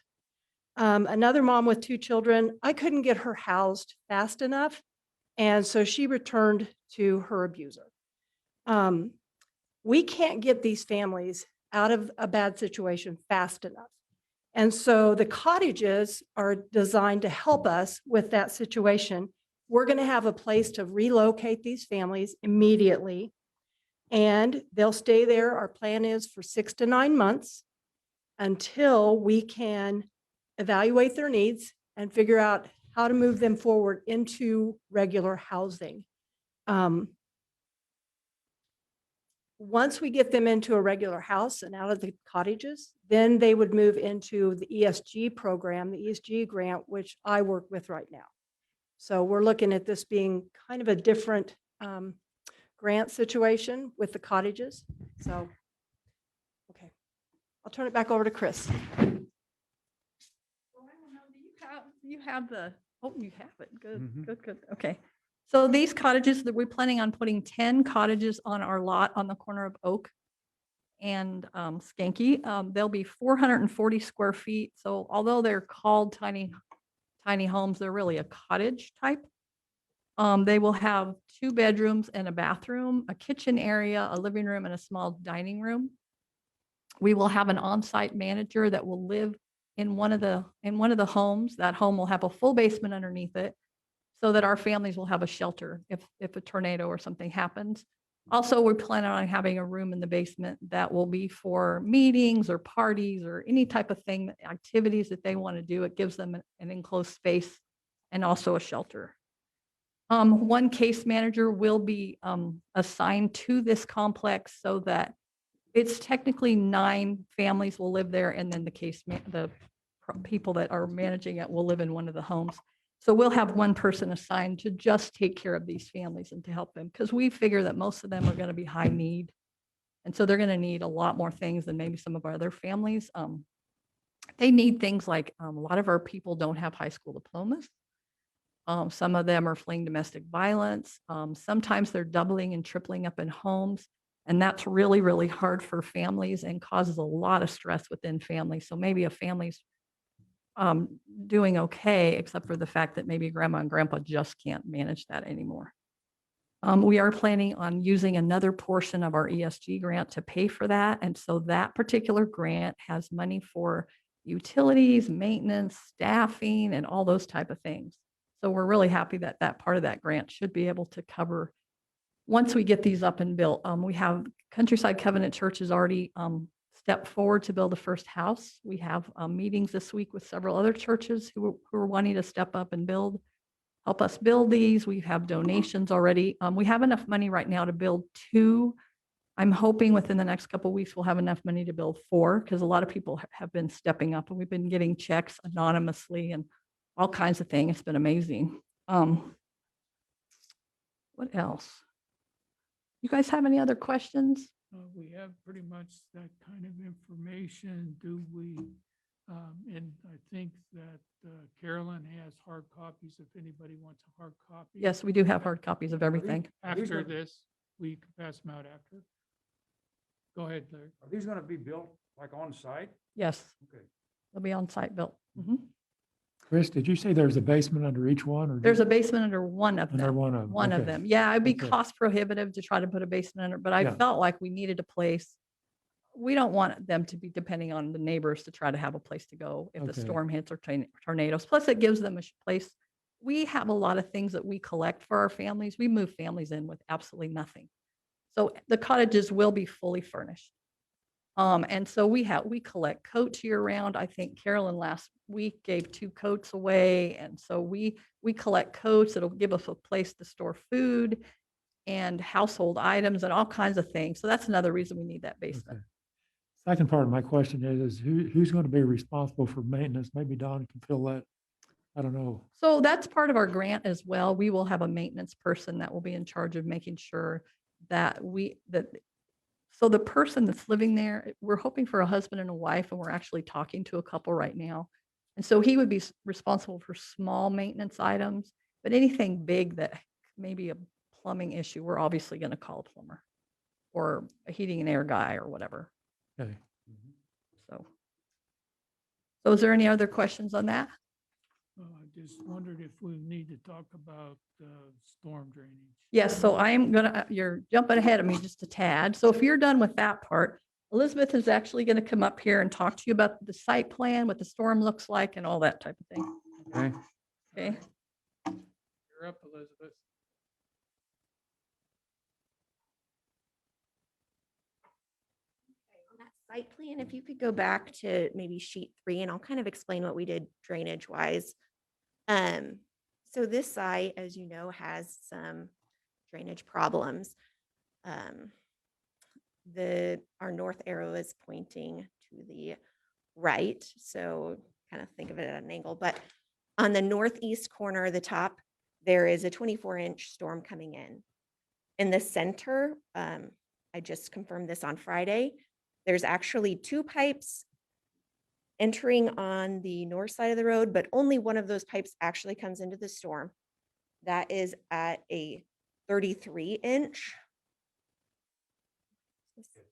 Another mom with 2 children, I couldn't get her housed fast enough, and so she returned to her abuser. We can't get these families out of a bad situation fast enough. And so the cottages are designed to help us with that situation. We're going to have a place to relocate these families immediately, and they'll stay there. Our plan is for 6 to 9 months until we can evaluate their needs and figure out how to move them forward into regular housing. Once we get them into a regular house and out of the cottages, then they would move into the ESG program, the ESG grant, which I work with right now. So we're looking at this being kind of a different grant situation with the cottages. So, okay, I'll turn it back over to Chris. You have the, oh, you have it. Good, Mhm. good. Okay. So these cottages that we're planning on putting 10 cottages on our lot on the corner of Oak and Skanky. They'll be 440 square feet. So although they're called tiny homes, they're really a cottage type. They will have 2 bedrooms and a bathroom, a kitchen area, a living room, and a small dining room. We will have an on-site manager that will live in one of the homes. That home will have a full basement underneath it, so that our families will have a shelter if a tornado or something happens. Also, we're planning on having a room in the basement that will be for meetings or parties or any type of thing, activities that they want to do. It gives them an enclosed space and also a shelter. One case manager will be assigned to this complex so that it's technically 9 families will live there, and then the people that are managing it will live in one of the homes. So we'll have one person assigned to just take care of these families and to help them, because we figure that most of them are going to be high need. And so they're going to need a lot more things than maybe some of our other families. They need things like a lot of our people don't have high school diplomas. Some of them are fleeing domestic violence. Sometimes they're doubling and tripling up in homes. And that's really, really hard for families and causes a lot of stress within families. So maybe a family's doing okay, except for the fact that maybe grandma and grandpa just can't manage that anymore. We are planning on using another portion of our ESG grant to pay for that. And so that particular grant has money for utilities, maintenance, staffing, and all those type of things. So we're really happy that that part of that grant should be able to cover once we get these up and built. We have Countryside Covenant Church has already stepped forward to build the first house. We have meetings this week with several other churches who are wanting to step up and help us build these. We have donations already. We have enough money right now to build 2. I'm hoping within the next couple of weeks, we'll have enough money to build 4, because a lot of people have been stepping up, and we've been getting checks anonymously and all kinds of things. It's been amazing. What else? You guys have any other questions? We have pretty much that kind of information. Do we, and I think that Carolyn has hard copies if anybody wants a hard copy. Yes, we do have hard copies of everything. After this, we can pass them out after. Go ahead, Larry. Are these going to be built like on site? Yes, Okay. they'll be on site built. Mhm. Chris, did you say there's a basement under each one or? There's a basement under one of Under them. one of them? One of Okay. them. Yeah, it'd be Okay. cost prohibitive to try to put a basement under, but I Yeah. felt like we needed a place. We don't want them to be depending on the neighbors to try to have a place to go if the Okay. storm hits or tornadoes. Plus, it gives them a place. We have a lot of things that we collect for our families. We move families in with absolutely nothing. So the cottages will be fully furnished. And so we collect coats year round. I think Carolyn last week gave 2 coats away. And so we collect coats. It'll give us a place to store food and household items and all kinds of things. So that's another reason we need that basement. Okay. Second part of my question is who's going to be responsible for maintenance? Maybe Don can fill that. I don't know. So that's part of our grant as well. We will have a maintenance person that will be in charge of making sure that so the person that's living there, we're hoping for a husband and a wife, and we're actually talking to a couple right now. And so he would be responsible for small maintenance items, but anything big that maybe a plumbing issue, we're obviously going to call a plumber or a heating and air guy or whatever. Okay. So is there any other questions on that? I just wondered if we need to talk about storm drainage. Yes, so you're jumping ahead of me just a tad. So if you're done with that part, Elizabeth is actually going to come up here and talk to you about the site plan, what the storm looks like and all that type of thing. Okay. Okay. You're up, Elizabeth. On that site plan, if you could go back to maybe sheet 3, and I'll kind of explain what we did drainage wise. So this site, as you know, has some drainage problems. Our north arrow is pointing to the right, so kind of think of it at an angle, but on the northeast corner, the top, there is a 24-inch storm coming in. In the center, I just confirmed this on Friday, there's actually 2 pipes entering on the north side of the road, but only one of those pipes actually comes into the storm. That is at a 33-inch.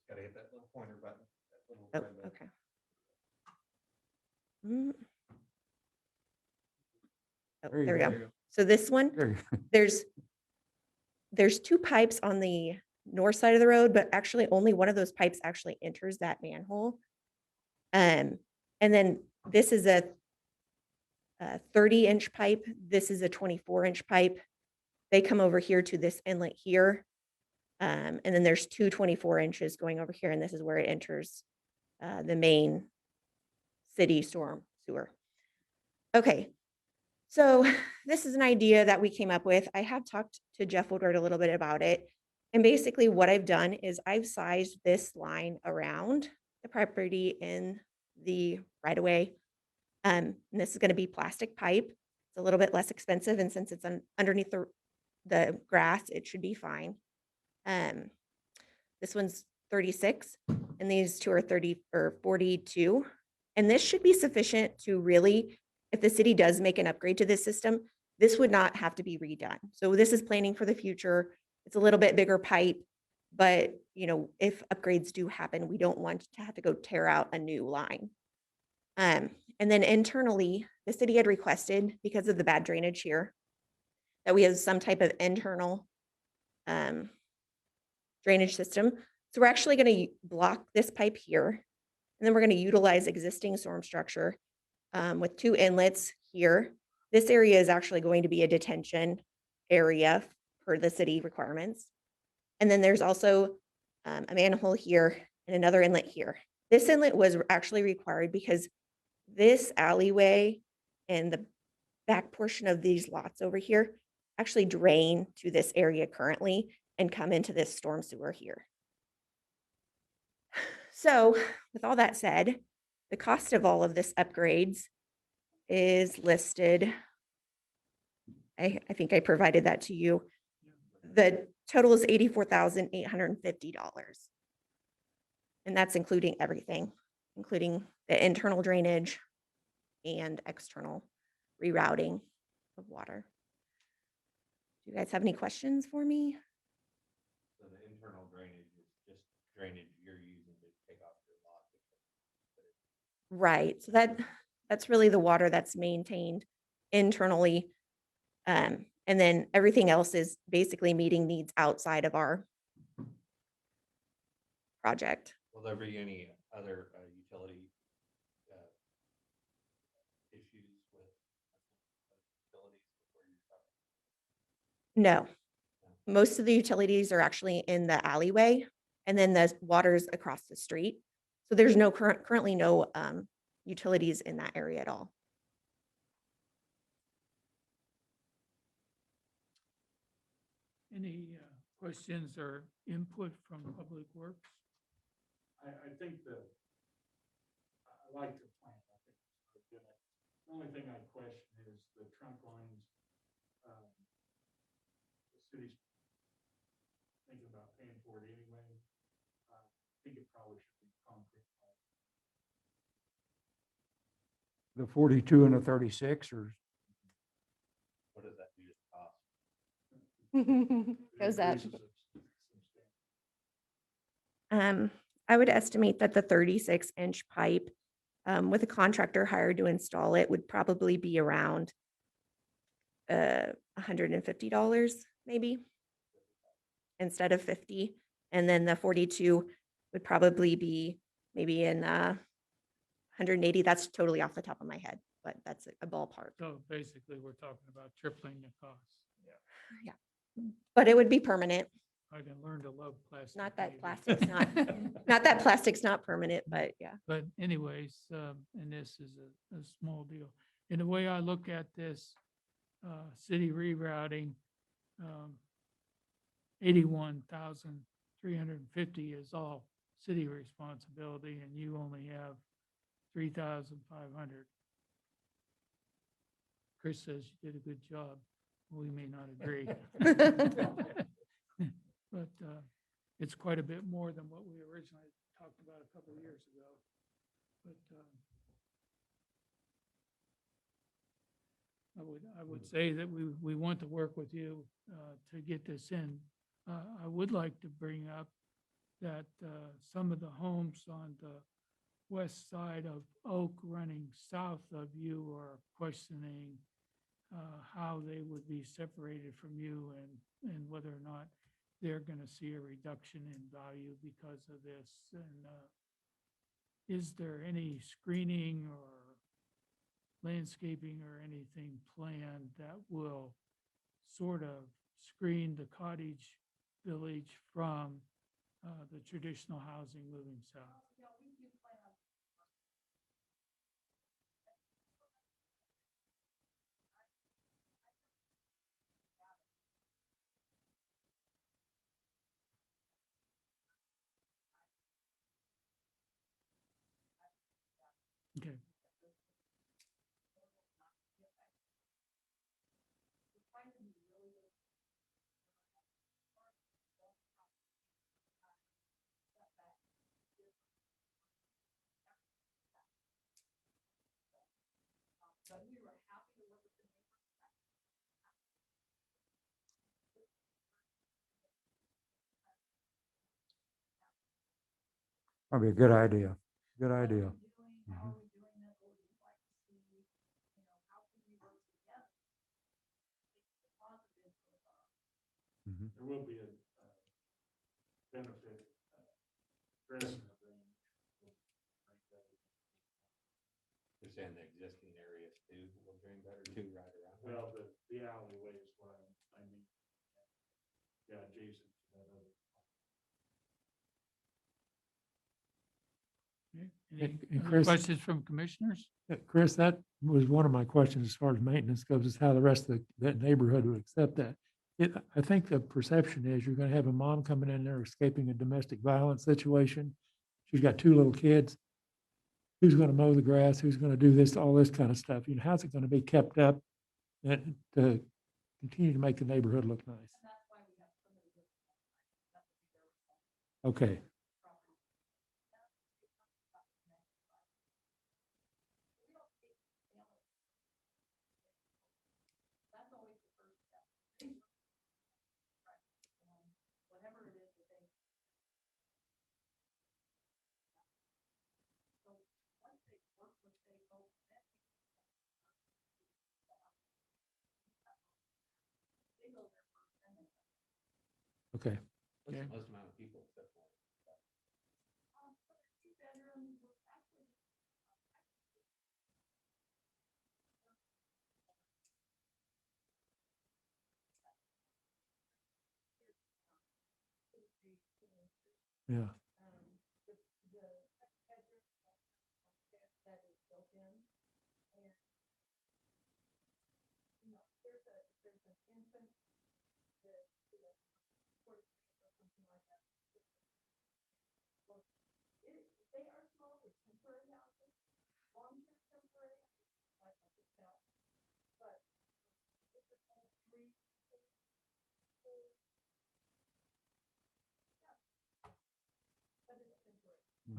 Gotta hit that little pointer button. Oh, okay. Mm. Oh, There you there we go. go. So this one, There you there's 2 pipes on the north side of the road, but actually only one of those pipes actually enters that manhole. And then this is a 30-inch pipe. This is a 24-inch pipe. They come over here to this inlet here. And then there's two 24 inches going over here, and this is where it enters the main city storm sewer. Okay, so this is an idea that we came up with. I have talked to Jeff Woodward a little bit about it. And basically what I've done is I've sized this line around the property in the right of way. And this is going to be plastic pipe. It's a little bit less expensive. And since it's underneath the grass, it should be fine. This one's 36 and these two are 30 or 42. And this should be sufficient to really, if the city does make an upgrade to this system, this would not have to be redone. So this is planning for the future. It's a little bit bigger pipe, but you know, if upgrades do happen, we don't want to have to go tear out a new line. And then internally, the city had requested, because of the bad drainage here, that we have some type of internal drainage system. So we're actually going to block this pipe here, and then we're going to utilize existing storm structure with two inlets here. This area is actually going to be a detention area for the city requirements. And then there's also a manhole here and another inlet here. This inlet was actually required because this alleyway and the back portion of these lots over here actually drain to this area currently and come into this storm sewer here. So with all that said, the cost of all of this upgrades is listed. I think I provided that to you. The total is $84,850. And that's including everything, including the internal drainage and external rerouting of water. Do you guys have any questions for me? So the internal drainage is just drainage you're using to take off your lot. Right. So that's really the water that's maintained internally. And then everything else is basically meeting needs outside of our project. Will there be any other utility issues with utilities before you start? No, most of the utilities are actually in the alleyway, and then the water's across the street. So there's no currently no utilities in that area at all. Any questions or input from Public Works? I think I like the plan. I think it's pretty good. The only thing I question is the trunk lines. The city's thinking about paying for it anyway. I think it probably should be concrete. The 42 and the 36 or What does that do to cost? Goes up. I would estimate that the 36-inch pipe with a contractor hired to install it would probably be around $150 maybe instead of 50. And then the 42 would probably be maybe in 180. That's totally off the top of my head, but that's a ballpark. So basically, we're talking about tripling the cost. Yeah. But it would be permanent. I can learn to love plastic. Not that maybe. plastic's not that plastic's not permanent, but yeah. But anyways, and this is a small deal. In the way I look at this, city rerouting, 81,350 is all city responsibility, and you only have 3,500. Chris says you did a good job. We may not agree. But it's quite a bit more than what we originally talked about a couple of years ago. But I would say that we want to work with you to get this in. I would like to bring up that some of the homes on the west side of Oak running south of you are questioning how they would be separated from you and whether or not they're going to see a reduction in value because of this. And is there any screening or landscaping or anything planned that will sort of screen the cottage village from the traditional housing moving south? Okay. Probably a good idea. Good idea. Mhm. Mhm. There will be a benefit. Chris. You're saying the existing areas too will drain better too, right around. Well, the alleyway is what I mean. Yeah, adjacent to that other. Okay. And- Any and other Chris- questions from commissioners? Chris, that was one of my questions as far as maintenance goes, is how the rest of that neighborhood would accept that. I think the perception is you're gonna have a mom coming in there escaping a domestic violence situation. She's got 2 little kids. Who's gonna mow the grass? Who's gonna do this, all this kind of stuff? You know, how's it gonna be kept up and to continue to make the neighborhood look nice? Okay. Okay. What's the Okay. most amount of people except for? Yeah.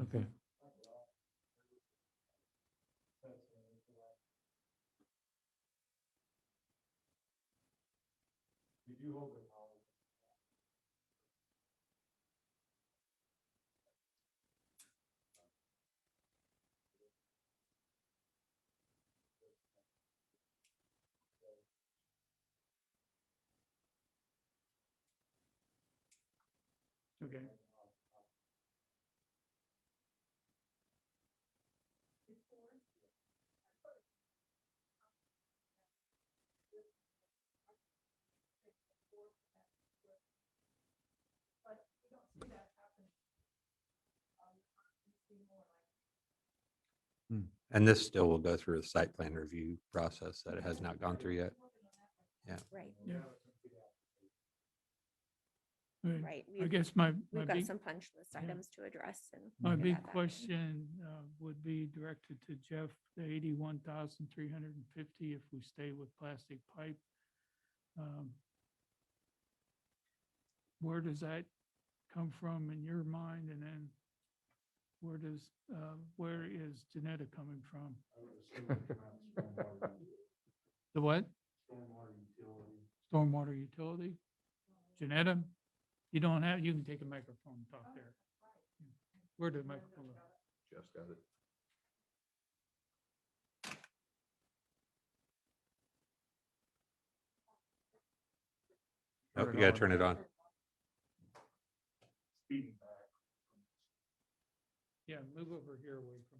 Okay. Okay. And this still will go through a site plan review process that it has not gone through yet. Yeah. Right, Yeah. Right. right. I guess my We've got big, some punch list yeah. items to address and. my get big that back in. question would be directed to Jeff, the 81,350 if we stay with plastic pipe. Where does that come from in your mind? And then where is Janetta coming from? The what? Stormwater utility? Janetta? You don't have, you can take a microphone and talk there. Where did the microphone go? Just got it. Oh, you gotta turn it on. Yeah, move over here away from.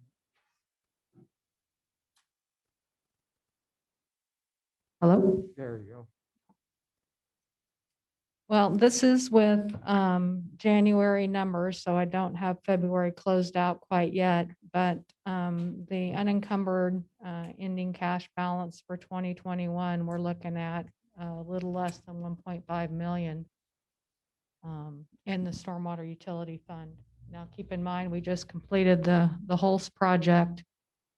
Hello? There you go. Well, this is with January numbers, so I don't have February closed out quite yet. But the unencumbered ending cash balance for 2021, we're looking at a little less than 1.5 million in the stormwater utility fund. Now, keep in mind, we just completed the Holst project,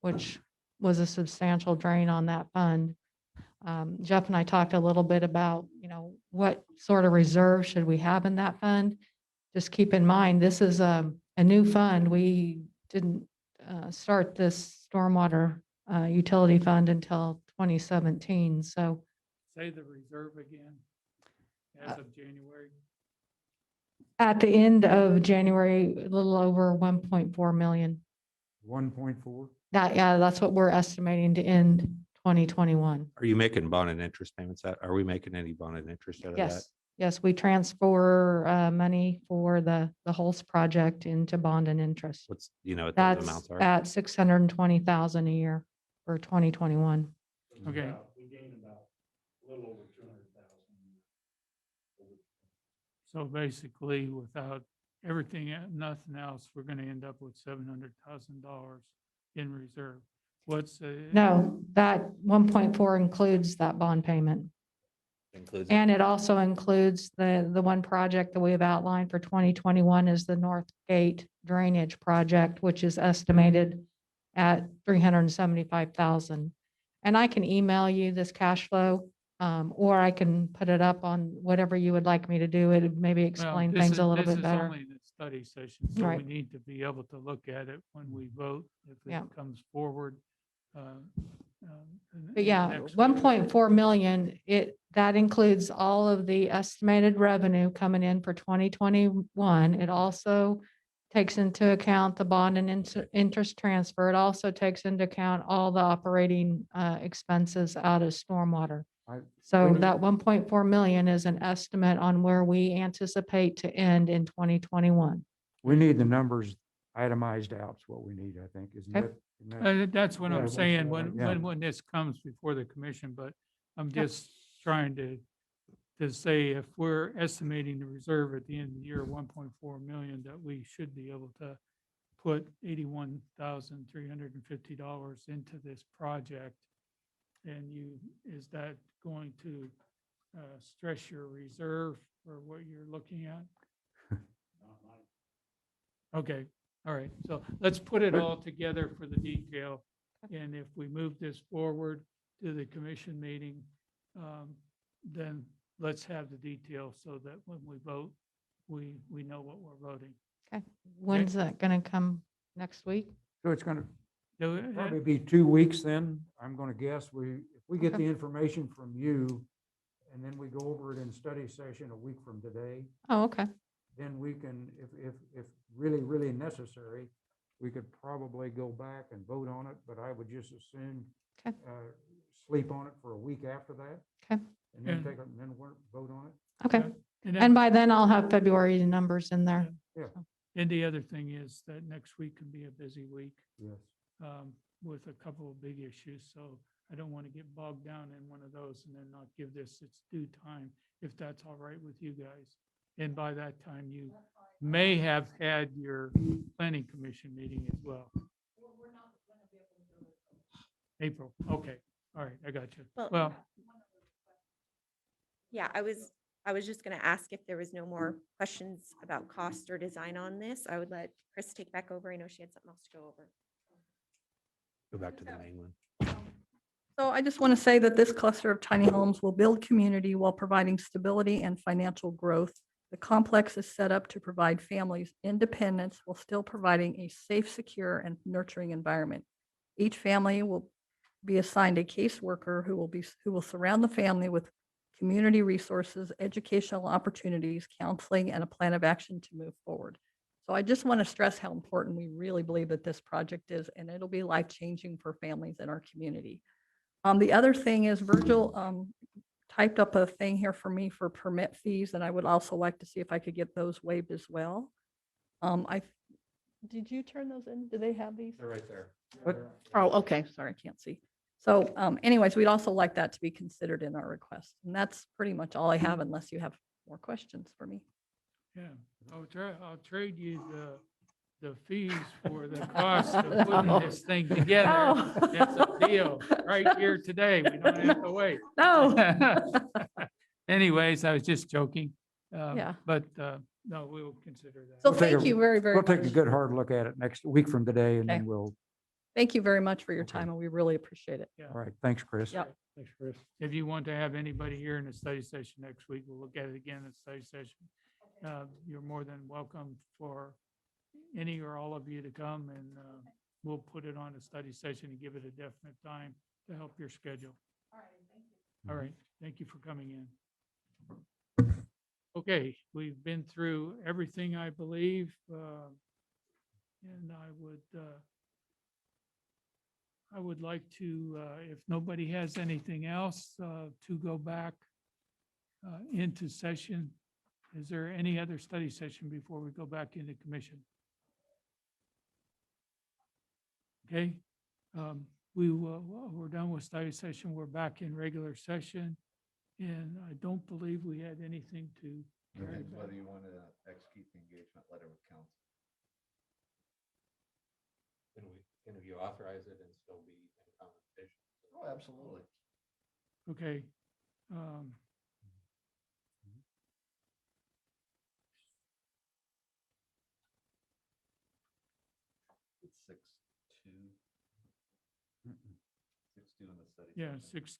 which was a substantial drain on that fund. Jeff and I talked a little bit about, what sort of reserve should we have in that fund? Just keep in mind, this is a new fund. We didn't start this stormwater utility fund until 2017. So Say the reserve again as of January. at the end of January, a little over 1.4 million. 1.4. That's what we're estimating to end 2021. Are you making bond and interest payments out? Are we making any bond and interest out of that? Yes, we transfer money for the Holst project into bond and interest. What's, what those That's amounts are? at 620,000 a year for 2021. Okay. We gain about a little over 200,000. So basically, without everything, nothing else, we're gonna end up with $700,000 in reserve. What's? No, that 1.4 includes that bond payment. Includes. And it also includes the one project that we have outlined for 2021 is the North Gate Drainage Project, which is estimated at 375,000. And I can email you this cash flow, or I can put it up on whatever you would like me to do. It would maybe explain things a little bit better. This is only the study session, so we Right. need to be able to look at it when we vote, if Yeah. it comes forward. But yeah, next week. 1.4 million, that includes all of the estimated revenue coming in for 2021. It also takes into account the bond and interest transfer. It also takes into account all the operating expenses out of stormwater. So we- that 1.4 million is an estimate on where we anticipate to end in 2021. We need the numbers itemized out, is what we need, I think, isn't Okay. it? Isn't that- That's what Yeah, I'm what's saying, that? Yeah. when this comes before the commission, but I'm Yep. just trying to say if we're estimating the reserve at the end of the year, 1.4 million, that we should be able to put $81,350 into this project. And is that going to stress your reserve for what you're looking at? Okay, all right, so let's put it all together for the detail. And if we move this forward to the commission meeting, then let's have the details so that when we vote, we know what we're voting. Okay. When's that going to come? Next week? So it's gonna Do it- probably be 2 weeks then, I'm gonna guess. If we get Okay. the information from you, and then we go over it in study session a week from today, Oh, okay. then we can, if really, really necessary, we could probably go back and vote on it, but I would just as soon Okay. sleep on it for a week after that. Okay. And then And- vote on it. Okay. And And then, by then I'll have February numbers in there. and the other thing is that next week can be a busy week Yes. with a couple of big issues. So I don't want to get bogged down in one of those and then not give this its due time, if that's all right with you guys. And by that time, you may have had your planning commission meeting as well. April, okay, all right, I got you. Well, Yeah, I was just going to ask if there was no more questions about cost or design on this. I would let Chris take back over. I know she had something else to go over. Go back to the main one. So I just want to say that this cluster of tiny homes will build community while providing stability and financial growth. The complex is set up to provide families independence while still providing a safe, secure, and nurturing environment. Each family will be assigned a caseworker who will surround the family with community resources, educational opportunities, counseling, and a plan of action to move forward. So I just want to stress how important we really believe that this project is, and it'll be life-changing for families in our community. The other thing is Virgil typed up a thing here for me for permit fees, and I would also like to see if I could get those waived as well. Did you turn those in? Do they have these? They're right there. Oh, okay, sorry, I can't see. So anyways, we'd also like that to be considered in our request. And that's pretty much all I have unless you have more questions for me. Yeah, I'll trade you the fees for the cost of putting this thing together. Oh. That's a deal right here today. We don't have to wait. No. Anyways, I was just joking. Yeah. But, no, we'll consider that. So We'll take thank a- you very, very We'll much. take a good hard look at it next week from today and Okay. then we'll, Thank you very much for your Okay. time and we really appreciate it. Yeah. all right, thanks, Chris. Yep. Thanks, Chris. If you want to have anybody here in the study session next week, we'll look at it again in the study session. You're more than welcome for any or all of you to come and we'll put it on a study session and give it a definite time to help your schedule. All right, thank you for coming in. Okay, we've been through everything, I believe. And I would like to, if nobody has anything else, to go back into session. Is there any other study session before we go back into commission? Okay, we're done with study session. We're back in regular session. And I don't believe we had anything to carry back. Whether you want to execute the engagement letter with council. Can you authorize it and still be in conversation? Oh, absolutely. Okay. It's 6:2. 6:2 in the study. Yeah, session. 6:2.